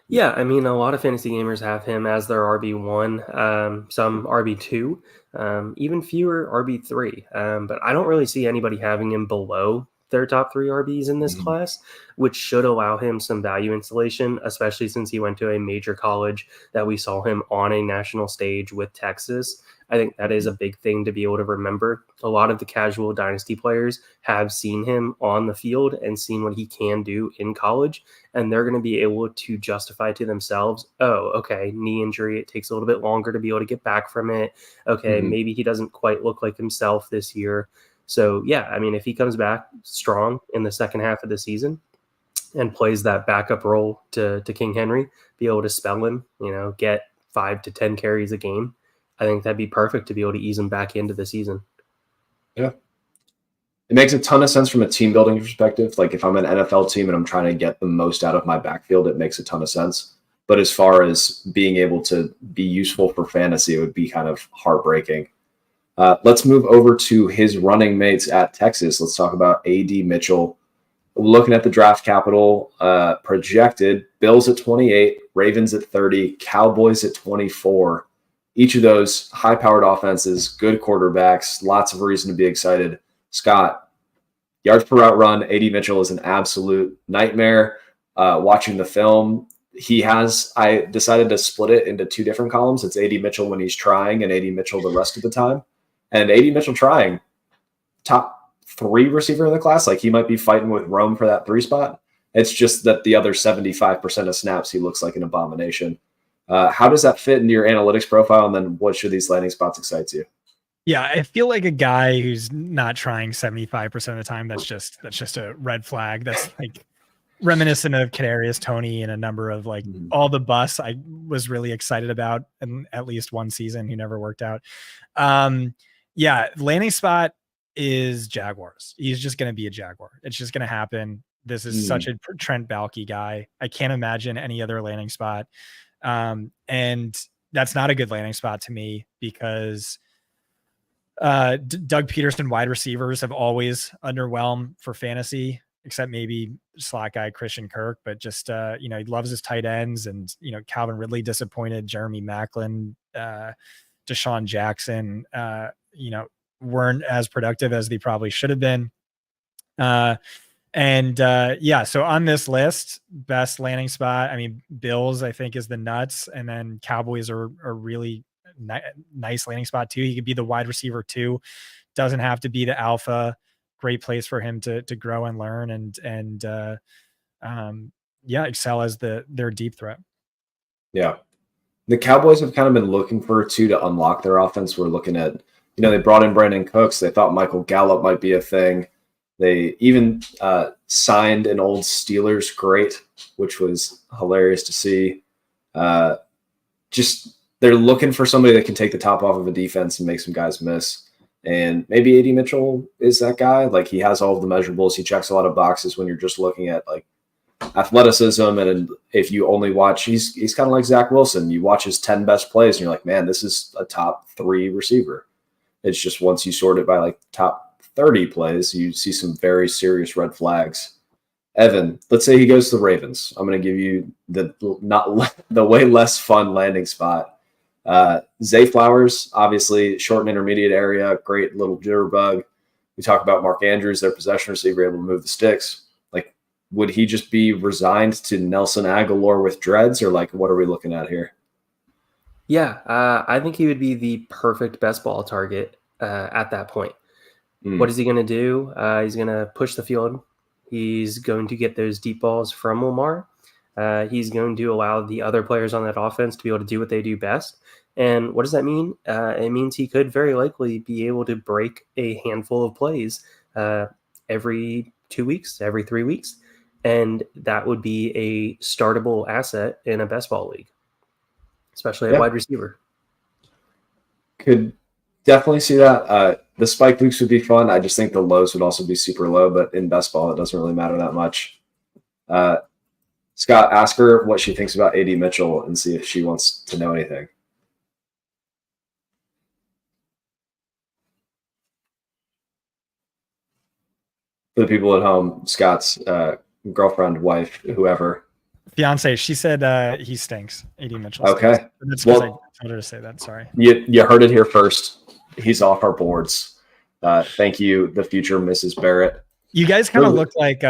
Yeah, I mean, a lot of fantasy gamers have him as their RB1, some RB2, even fewer RB3. But I don't really see anybody having him below their top 3 RBs in this class, which should allow him some value insulation, especially since he went to a major college that we saw him on a national stage with Texas. I think that is a big thing to be able to remember. A lot of the casual dynasty players have seen him on the field and seen what he can do in college, and they're going to be able to justify to themselves, oh, okay, knee injury, it takes a little bit longer to be able to get back from it. Okay, maybe he doesn't quite look like himself this year. So, yeah, I mean, if he comes back strong in the second half of the season and plays that backup role to King Henry, be able to spell him, get 5 to 10 carries a game, I think that'd be perfect to be able to ease him back into the season. Yeah. It makes a ton of sense from a team building perspective. Like if I'm an NFL team and I'm trying to get the most out of my backfield, it makes a ton of sense. But as far as being able to be useful for fantasy, it would be kind of heartbreaking. Let's move over to his running mates at Texas. Let's talk about A.D. Mitchell. Looking at the draft capital projected, Bills at 28, Ravens at 30, Cowboys at 24. Each of those high-powered offenses, good quarterbacks, lots of reason to be excited. Scott, yards per route run, A.D. Mitchell is an absolute nightmare. Watching the film, I decided to split it into 2 different columns. It's A.D. Mitchell when he's trying and A.D. Mitchell the rest of the time. And A.D. Mitchell trying, top 3 receiver in the class. Like he might be fighting with Rome for that 3 spot. It's just that the other 75% of snaps, he looks like an abomination. How does that fit into your analytics profile? And then what should these landing spots excite you? Yeah, I feel like a guy who's not trying 75% of the time. That's just a red flag. That's like reminiscent of Kadarius Toney and a number of like all the busts I was really excited about in at least one season who never worked out. Yeah, landing spot is Jaguars. He's just going to be a Jaguar. It's just going to happen. This is such a Trent Baalke guy. I can't imagine any other landing spot. And that's not a good landing spot to me because Doug Peterson wide receivers have always underwhelmed for fantasy, except maybe slot guy Christian Kirk, but just, he loves his tight ends, and, Calvin Ridley disappointed, Jeremy Maclin, Deshaun Jackson, weren't as productive as they probably should have been. So on this list, best landing spot, I mean, Bills, I think, is the nuts. And then Cowboys are really nice landing spot too. He could be the wide receiver too. Doesn't have to be the alpha. Great place for him to grow and learn and excel as their deep threat. Yeah. The Cowboys have kind of been looking for two to unlock their offense. We're looking at, they brought in Brandon Cooks. They thought Michael Gallup might be a thing. They even signed an old Steelers great, which was hilarious to see. They're looking for somebody that can take the top off of a defense and make some guys miss. And maybe Adonai Mitchell is that guy. Like, he has all of the measurables. He checks a lot of boxes when you're just looking at like athleticism. And if you only watch, he's kind of like Zach Wilson. You watch his 10 best plays and you're like, man, this is a top 3 receiver. It's just once you sort it by like top 30 plays, you see some very serious red flags. Evan, let's say he goes to the Ravens. I'm going to give you the way less fun landing spot. Zay Flowers, obviously short and intermediate area, great little jitterbug. We talk about Mark Andrews, their possession receiver, able to move the sticks. Like, would he just be resigned to Nelson Aguilar with dreads, or like, what are we looking at here? Yeah, I think he would be the perfect best ball target at that point. What is he going to do? He's going to push the field. He's going to get those deep balls from Lamar. He's going to allow the other players on that offense to be able to do what they do best. And what does that mean? It means he could very likely be able to break a handful of plays every 2 weeks, every 3 weeks. And that would be a startable asset in a best ball league, especially at wide receiver. Could definitely see that. The spike weeks would be fun. I just think the lows would also be super low, but in best ball, it doesn't really matter that much. Scott, ask her what she thinks about AD Mitchell and see if she wants to know anything. For the people at home, Scott's girlfriend, wife, whoever. Fiance, she said he stinks. AD Mitchell. Okay. That's because I told her to say that. Sorry. You heard it here first. He's off our boards. Thank you, the future Mrs. Barrett. You guys kind of look like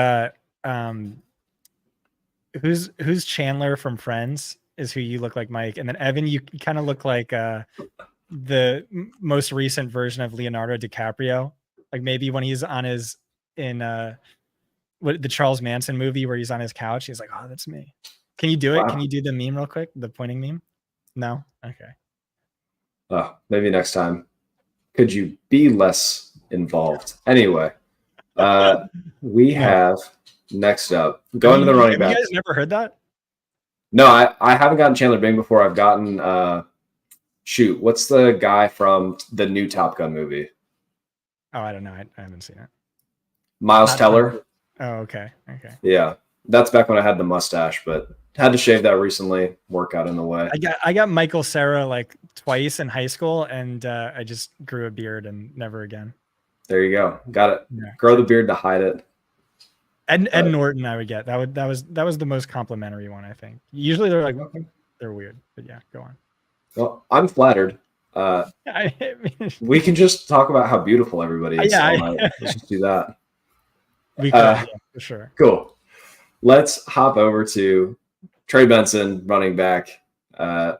who's Chandler from Friends is who you look like, Mike, and then Evan, you kind of look like the most recent version of Leonardo DiCaprio, like maybe when he's on his the Charles Manson movie where he's on his couch, he's like, oh, that's me. Can you do it? Wow. Can you do the meme real quick, the pointing meme? No. Okay. Maybe next time. Could you be less involved? Anyway, we have next up going to the running back. You guys never heard that? No, I haven't gotten Chandler Bing before. I've gotten what's the guy from the new Top Gun movie? Oh, I don't know. I haven't seen it. Miles Teller. Oh, okay. Yeah, that's back when I had the mustache, but had to shave that recently. Workout in the way. I got Michael Cera like twice in high school, and I just grew a beard and never again. There you go. Got it. Yeah. Grow the beard to hide it. Ed Norton, I would get. That was the most complimentary one, I think. Usually they're like they're weird, but yeah, go on. Well, I'm flattered. We can just talk about how beautiful everybody is. Let's just do that. We could, for sure. Cool. Let's hop over to Trey Benson, running back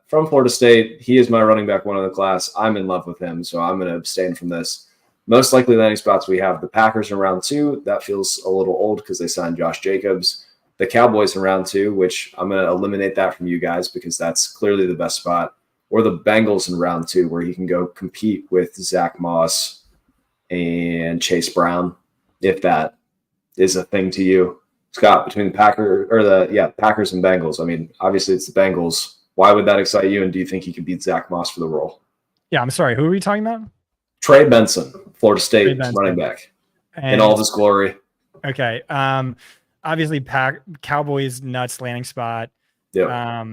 from Florida State. He is my running back one of the class. I'm in love with him, so I'm going to abstain from this. Most likely landing spots, we have the Packers in round 2. That feels a little old because they signed Josh Jacobs. The Cowboys in round 2, which I'm going to eliminate that from you guys because that's clearly the best spot. Or the Bengals in round 2, where he can go compete with Zach Moss and Chase Brown, if that is a thing to you. Scott, between the Packers and Bengals. I mean, obviously it's the Bengals. Why would that excite you? And do you think he could beat Zach Moss for the role? Yeah, I'm sorry. Who are we talking about? Trey Benson, Florida State running back, in all of his glory. Okay. Obviously, Cowboys nuts landing spot. Yeah.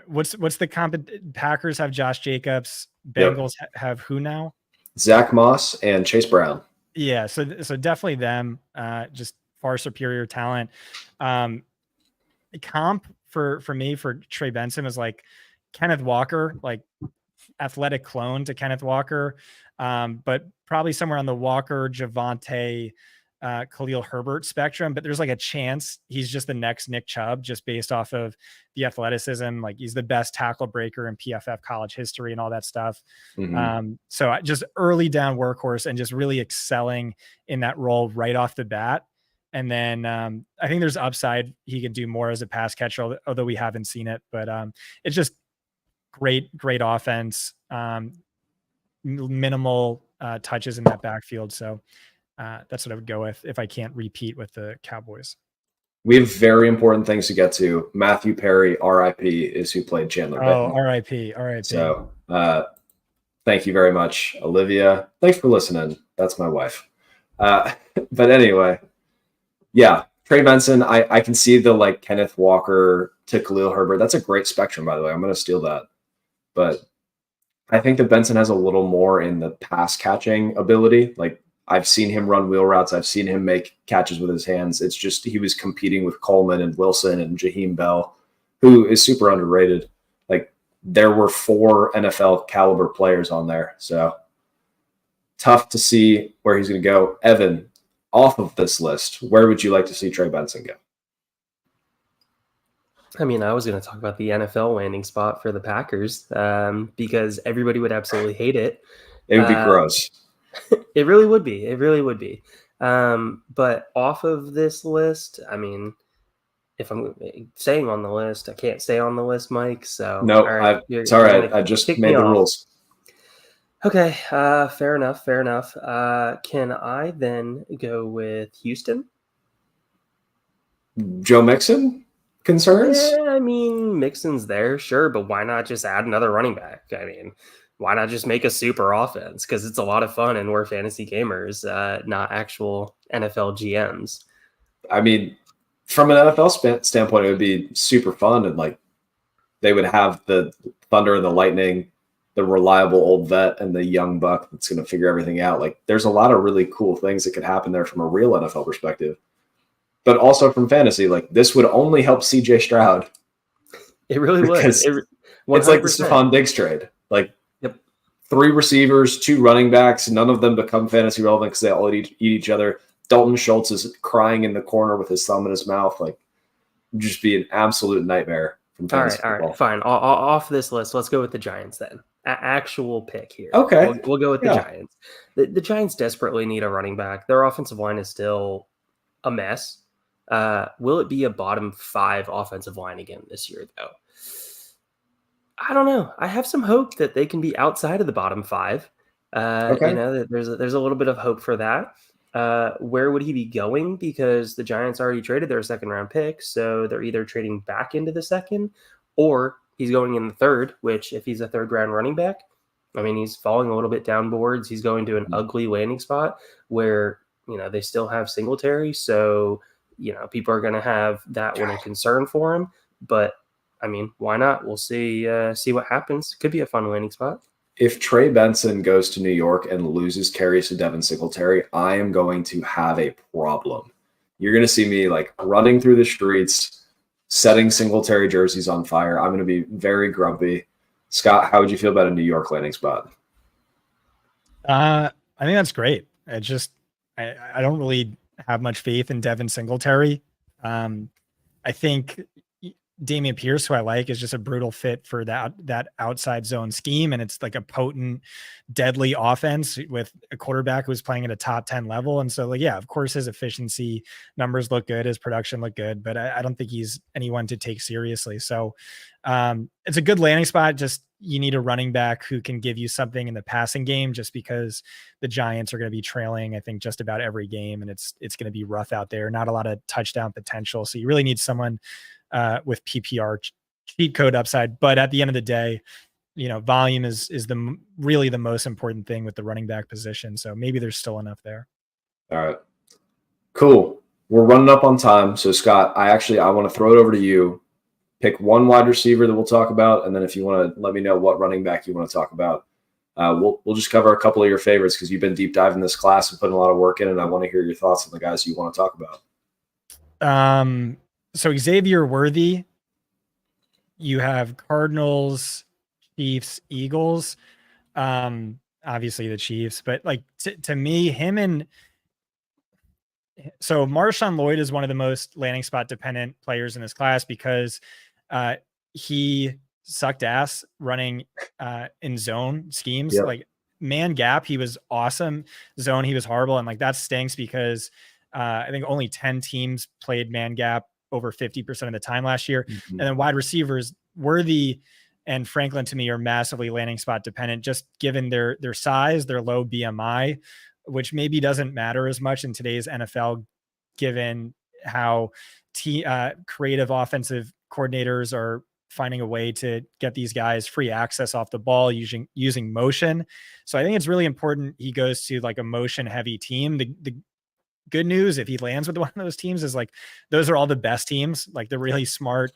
What's the comp? Packers have Josh Jacobs. Bengals have who now? Zach Moss and Chase Brown. Yeah, so definitely them. Just far superior talent. Comp for me for Trey Benson is like Kenneth Walker, like athletic clone to Kenneth Walker, but probably somewhere on the Walker, Javonte, Khalil Herbert spectrum. But there's like a chance he's just the next Nick Chubb, just based off of the athleticism. Like he's the best tackle breaker in PFF college history and all that stuff. So just early down workhorse and just really excelling in that role right off the bat. And then I think there's upside. He can do more as a pass catcher, although we haven't seen it. But it's just great offense, minimal touches in that backfield. So that's what I would go with if I can't repeat with the Cowboys. We have very important things to get to. Matthew Perry, RIP, is who played Chandler Bing. RIP. So thank you very much, Olivia. Thanks for listening. That's my wife. But anyway, yeah, Trey Benson, I can see the like Kenneth Walker to Khalil Herbert. That's a great spectrum, by the way. I'm going to steal that. But I think that Benson has a little more in the pass catching ability. Like I've seen him run wheel routes. I've seen him make catches with his hands. It's just he was competing with Coleman and Wilson and Jaheim Bell, who is super underrated. Like there were 4 NFL caliber players on there. So tough to see where he's going to go. Evan, off of this list, where would you like to see Trey Benson go? I mean, I was going to talk about the NFL landing spot for the Packers because everybody would absolutely hate it. It would be gross. It really would be. It really would be. But off of this list, I mean, if I'm staying on the list, I can't stay on the list, Mike. So no, right, it's all right. I just made the rules. Okay, fair enough. Can I then go with Houston? Joe Mixon? Concerns? Yeah, I mean, Mixon's there, sure, but why not just add another running back? I mean, why not just make a super offense? Because it's a lot of fun and we're fantasy gamers, not actual NFL GMs. I mean, from an NFL standpoint, it would be super fun. And like they would have the Thunder and the Lightning, the reliable old vet and the young buck that's going to figure everything out. Like there's a lot of really cool things that could happen there from a real NFL perspective. But also from fantasy, like this would only help CJ Stroud. It really would. It's like the Stephon Diggs trade. Like 3 receivers, 2 running backs. None of them become fantasy relevant because they all eat each other. Dalton Schultz is crying in the corner with his thumb in his mouth. Like, it'd just be an absolute nightmare from fantasy football. All right, fine. Off this list, let's go with the Giants then. Actual pick here. Okay. We'll go with the Giants. The Giants desperately need a running back. Their offensive line is still a mess. Will it be a bottom 5 offensive line again this year, though? I don't know. I have some hope that they can be outside of the bottom 5. Okay. You know, there's a little bit of hope for that. Where would he be going? Because the Giants already traded their 2nd round pick, so they're either trading back into the 2nd, or he's going in the 3rd. Which, if he's a 3rd round running back, I mean, he's falling a little bit down boards. He's going to an ugly landing spot where they still have Singletary, so. People are going to have that one a concern for him, but I mean, why not? We'll see what happens. Could be a fun landing spot. If Trey Benson goes to New York and loses carries to Devin Singletary, I am going to have a problem. You're going to see me like running through the streets, setting Singletary jerseys on fire. I'm going to be very grumpy. Scott, how would you feel about a New York landing spot? I think that's great. I don't really have much faith in Devin Singletary. I think Dameon Pierce, who I like, is just a brutal fit for that outside zone scheme. And it's like a potent, deadly offense with a quarterback who's playing at a top 10 level. And so of course his efficiency numbers look good. His production look good, but I don't think he's anyone to take seriously. So it's a good landing spot. Just, you need a running back who can give you something in the passing game, just because the Giants are going to be trailing, I think, just about every game. And it's going to be rough out there. Not a lot of touchdown potential. So you really need someone with PPR cheat code upside. But at the end of the day, volume is really the most important thing with the running back position. So maybe there's still enough there. All right, cool. We're running up on time. So Scott, I want to throw it over to you. Pick one wide receiver that we'll talk about. And then if you want to let me know what running back you want to talk about. We'll just cover a couple of your favorites because you've been deep diving this class and putting a lot of work in, and I want to hear your thoughts on the guys you want to talk about. So Xavier Worthy, you have Cardinals, Chiefs, Eagles, obviously the Chiefs, but like to me, so Marshawn Lloyd is one of the most landing spot dependent players in this class because he sucked ass running in zone schemes. Yep. Like man gap, he was awesome. Zone, he was horrible. And like that stinks because I think only 10 teams played man gap over 50% of the time last year. Mm-hmm. And then wide receivers, Worthy and Franklin to me are massively landing spot dependent, just given their size, their low BMI, which maybe doesn't matter as much in today's NFL, given how creative offensive coordinators are finding a way to get these guys free access off the ball using motion. So I think it's really important he goes to like a motion heavy team. The good news, if he lands with one of those teams, is like those are all the best teams, like the really smart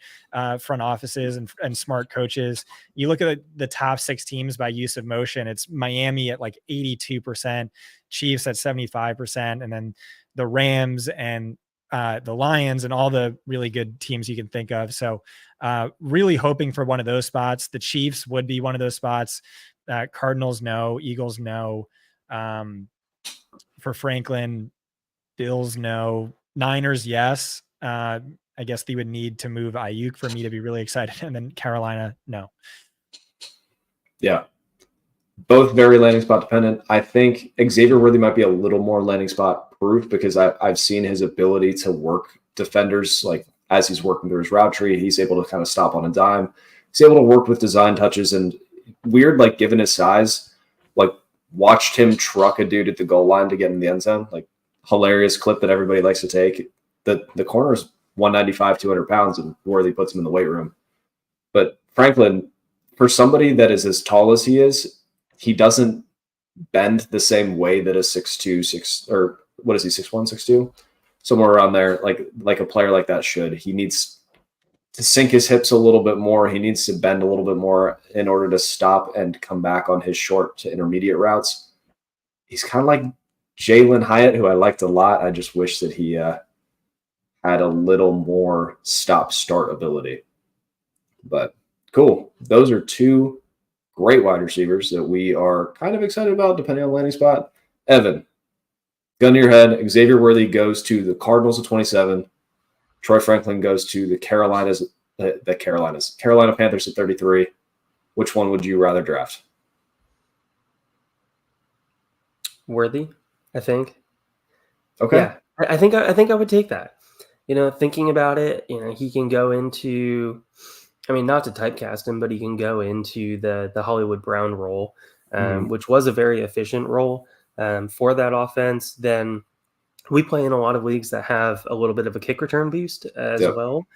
front offices and smart coaches. You look at the top 6 teams by use of motion, it's Miami at like 82%, Chiefs at 75%, and then the Rams and the Lions and all the really good teams you can think of. So really hoping for one of those spots. The Chiefs would be one of those spots. Cardinals, no. Eagles, no. For Franklin, Bills, no. Niners, yes. I guess they would need to move Ayuk for me to be really excited. And then Carolina, no. Yeah. Both very landing spot dependent. I think Xavier Worthy might be a little more landing spot proof because I've seen his ability to work defenders. Like as he's working through his route tree, he's able to kind of stop on a dime. He's able to work with design touches, and weird, like given his size, like watched him truck a dude at the goal line to get in the end zone. Like hilarious clip that everybody likes to take. The corner is 195, 200 pounds, and Worthy puts him in the weight room. But Franklin, for somebody that is as tall as he is, he doesn't bend the same way that a 6'2", or what is he, 6'1", 6'2", somewhere around there, like a player like that should. He needs to sink his hips a little bit more. He needs to bend a little bit more in order to stop and come back on his short to intermediate routes. He's kind of like Jalen Hyatt, who I liked a lot. I just wish that he had a little more stop-start ability. But cool. Those are 2 great wide receivers that we are kind of excited about, depending on landing spot. Evan, gun to your head. Xavier Worthy goes to the Cardinals at 27. Troy Franklin goes to the Carolina Panthers at 33. Which one would you rather draft? Worthy, I think. Okay. Yeah, I think I would take that. Thinking about it, he can go into, I mean, not to typecast him, but he can go into the Hollywood Brown role, which was a very efficient role for that offense. Then we play in a lot of leagues that have a little bit of a kick return boost as well.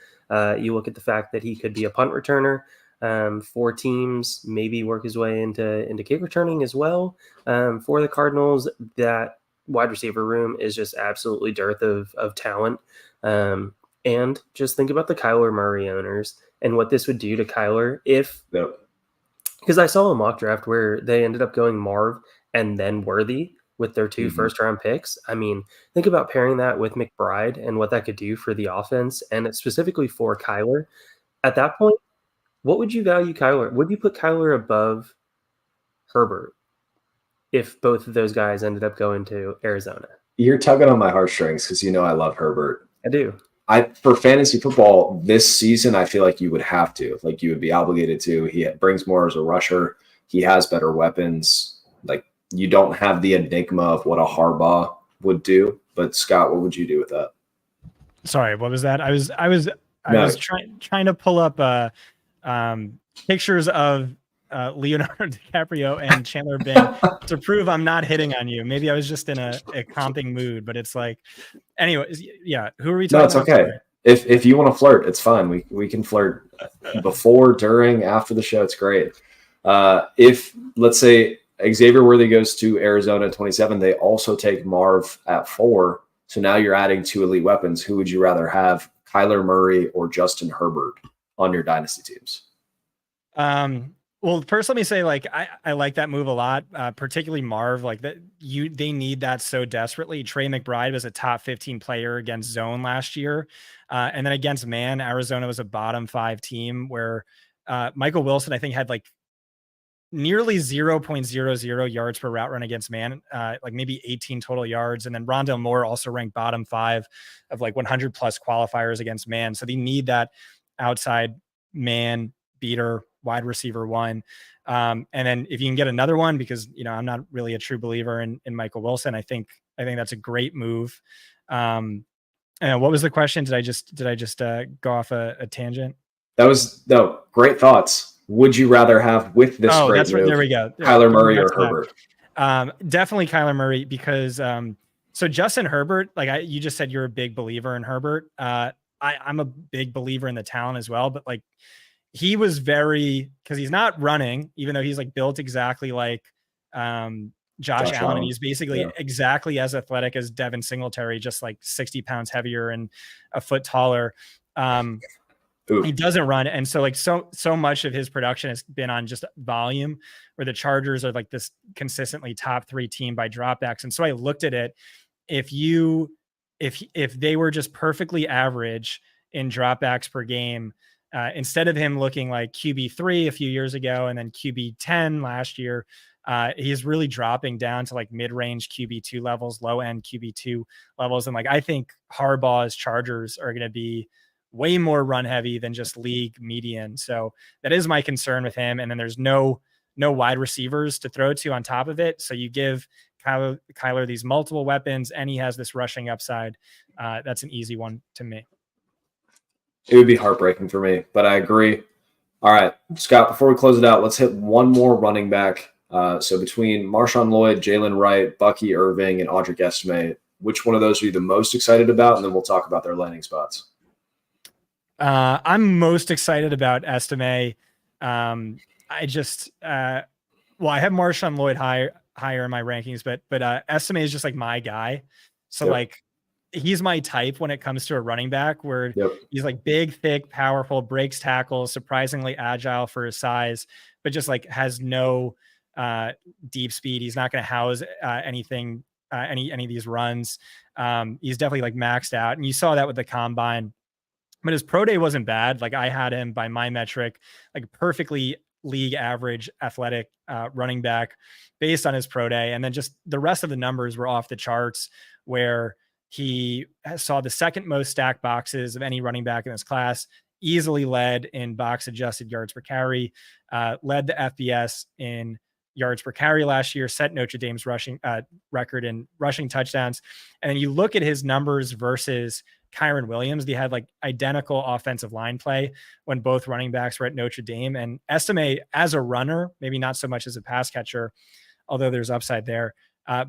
You look at the fact that he could be a punt returner for teams, maybe work his way into kick returning as well. For the Cardinals, that wide receiver room is just absolutely dearth of talent. And just think about the Kyler Murray owners and what this would do to Kyler because I saw a mock draft where they ended up going Marv and then Worthy with their 2 first-round picks. I mean, think about pairing that with McBride and what that could do for the offense, and specifically for Kyler. At that point, what would you value Kyler? Would you put Kyler above Herbert if both of those guys ended up going to Arizona? You're tugging on my heartstrings because I love Herbert. I do. For fantasy football this season, I feel like you would have to. Like you would be obligated to. He brings more as a rusher. He has better weapons. Like you don't have the enigma of what a Harbaugh would do. But Scott, what would you do with that? Sorry, what was that? I was trying to pull up pictures of Leonardo DiCaprio and Chandler Bing to prove I'm not hitting on you. Maybe I was just in a comping mood, but it's like, anyways, yeah. Who are we talking about? No, it's okay. If you want to flirt, it's fine. We can flirt before, during, after the show. It's great. If let's say Xavier Worthy goes to Arizona at 27, they also take Marv at 4. So now you're adding 2 elite weapons. Who would you rather have, Kyler Murray or Justin Herbert, on your dynasty teams? Well, first, let me say, like, I like that move a lot, particularly Marv. Like that, they need that so desperately. Trey McBride was a top 15 player against zone last year, and then against man, Arizona was a bottom 5 team where Michael Wilson, I think, had like nearly 0.00 yards per route run against man, like maybe 18 total yards, and then Rondale Moore also ranked bottom 5 of like 100 plus qualifiers against man. So they need that outside man beater wide receiver one. And then if you can get another one, because, you know, I'm not really a true believer in Michael Wilson. I think that's a great move. And what was the question? Did I just go off a tangent? That was great thoughts. Would you rather have with this great that's move, right. There we go. Kyler Murray or Herbert? Definitely Kyler Murray, because so Justin Herbert, like you just said, you're a big believer in Herbert. I'm a big believer in the talent as well, but like he was because he's not running, even though he's like built exactly like Josh Allen, and he's basically exactly as athletic as Devin Singletary, just like 60 pounds heavier and a foot taller. He doesn't run, and so like so much of his production has been on just volume, where the Chargers are like this consistently top 3 team by dropbacks. And so I looked at it. If they were just perfectly average in dropbacks per game, instead of him looking like QB3 a few years ago and then QB10 last year, he's really dropping down to like mid-range QB2 levels, low-end QB2 levels. And like I think Harbaugh's Chargers are going to be way more run heavy than just league median. So that is my concern with him. And then there's no wide receivers to throw to on top of it. So you give Kyler these multiple weapons, and he has this rushing upside. That's an easy one to me. It would be heartbreaking for me, but I agree. All right, Scott, before we close it out, let's hit one more running back. So between Marshawn Lloyd, Jalen Wright, Bucky Irving, and Audric Estime, which one of those are you the most excited about? And then we'll talk about their landing spots. I'm most excited about Estime. I just, I have Marshawn Lloyd higher in my rankings, but Estime is just like my guy. So like, he's my type when it comes to a running back, where he's like big, thick, powerful, breaks tackles, surprisingly agile for his size, but just like has no deep speed. He's not going to house anything, any of these runs. He's definitely like maxed out, and you saw that with the combine. But his pro day wasn't bad. Like I had him by my metric, like perfectly league average athletic running back based on his pro day. And then just the rest of the numbers were off the charts, where he saw the second most stacked boxes of any running back in this class, easily led in box adjusted yards per carry, led the FBS in yards per carry last year, set Notre Dame's rushing record in rushing touchdowns. And then you look at his numbers versus Kyren Williams, they had like identical offensive line play when both running backs were at Notre Dame. And Estime as a runner, maybe not so much as a pass catcher, although there's upside there,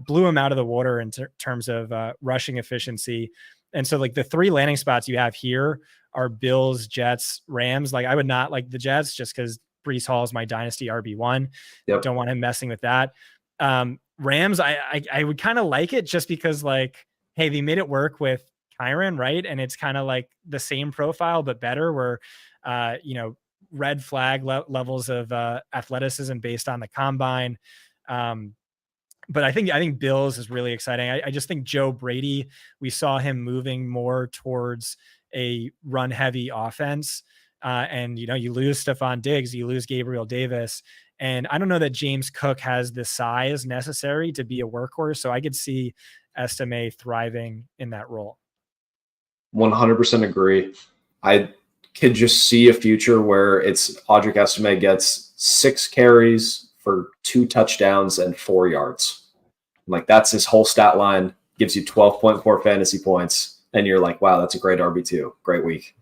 blew him out of the water in terms of rushing efficiency. And so like the 3 landing spots you have here are Bills, Jets, Rams. Like I would not like the Jets just because Breece Hall is my dynasty RB1. Don't want him messing with that. Rams, I would kind of like it just because like, hey, they made it work with Kyren, right? And it's kind of like the same profile, but better, where, red flag levels of athleticism based on the combine. But I think Bills is really exciting. I just think Joe Brady, we saw him moving more towards a run heavy offense. And, you lose Stephon Diggs, you lose Gabriel Davis. And I don't know that James Cook has the size necessary to be a workhorse. So I could see Estime thriving in that role. 100% agree. I could just see a future where it's Audric Estime gets 6 carries for 2 touchdowns and 4 yards. Like that's his whole stat line, gives you 12.4 fantasy points. And you're like, wow, that's a great RB2. Great week.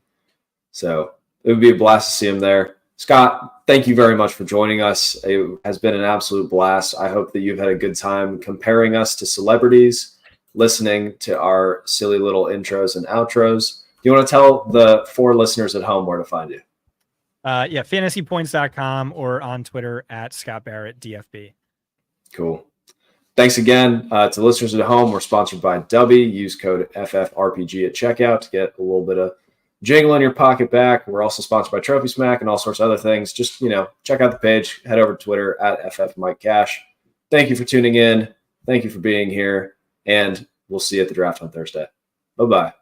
So it would be a blast to see him there. Scott, thank you very much for joining us. It has been an absolute blast. I hope that you've had a good time comparing us to celebrities, listening to our silly little intros and outros. Do you want to tell the 4 listeners at home where to find you? Fantasypoints.com or on Twitter at Scott Barrett DFB. Cool. Thanks again to listeners at home. We're sponsored by W. Use code FFRPG at checkout to get a little bit of jingle in your pocket back. We're also sponsored by Trophy Smack and all sorts of other things. Just, check out the page. Head over to Twitter at FFMikeCash. Thank you for tuning in. Thank you for being here. And we'll see you at the draft on Thursday. Bye-bye.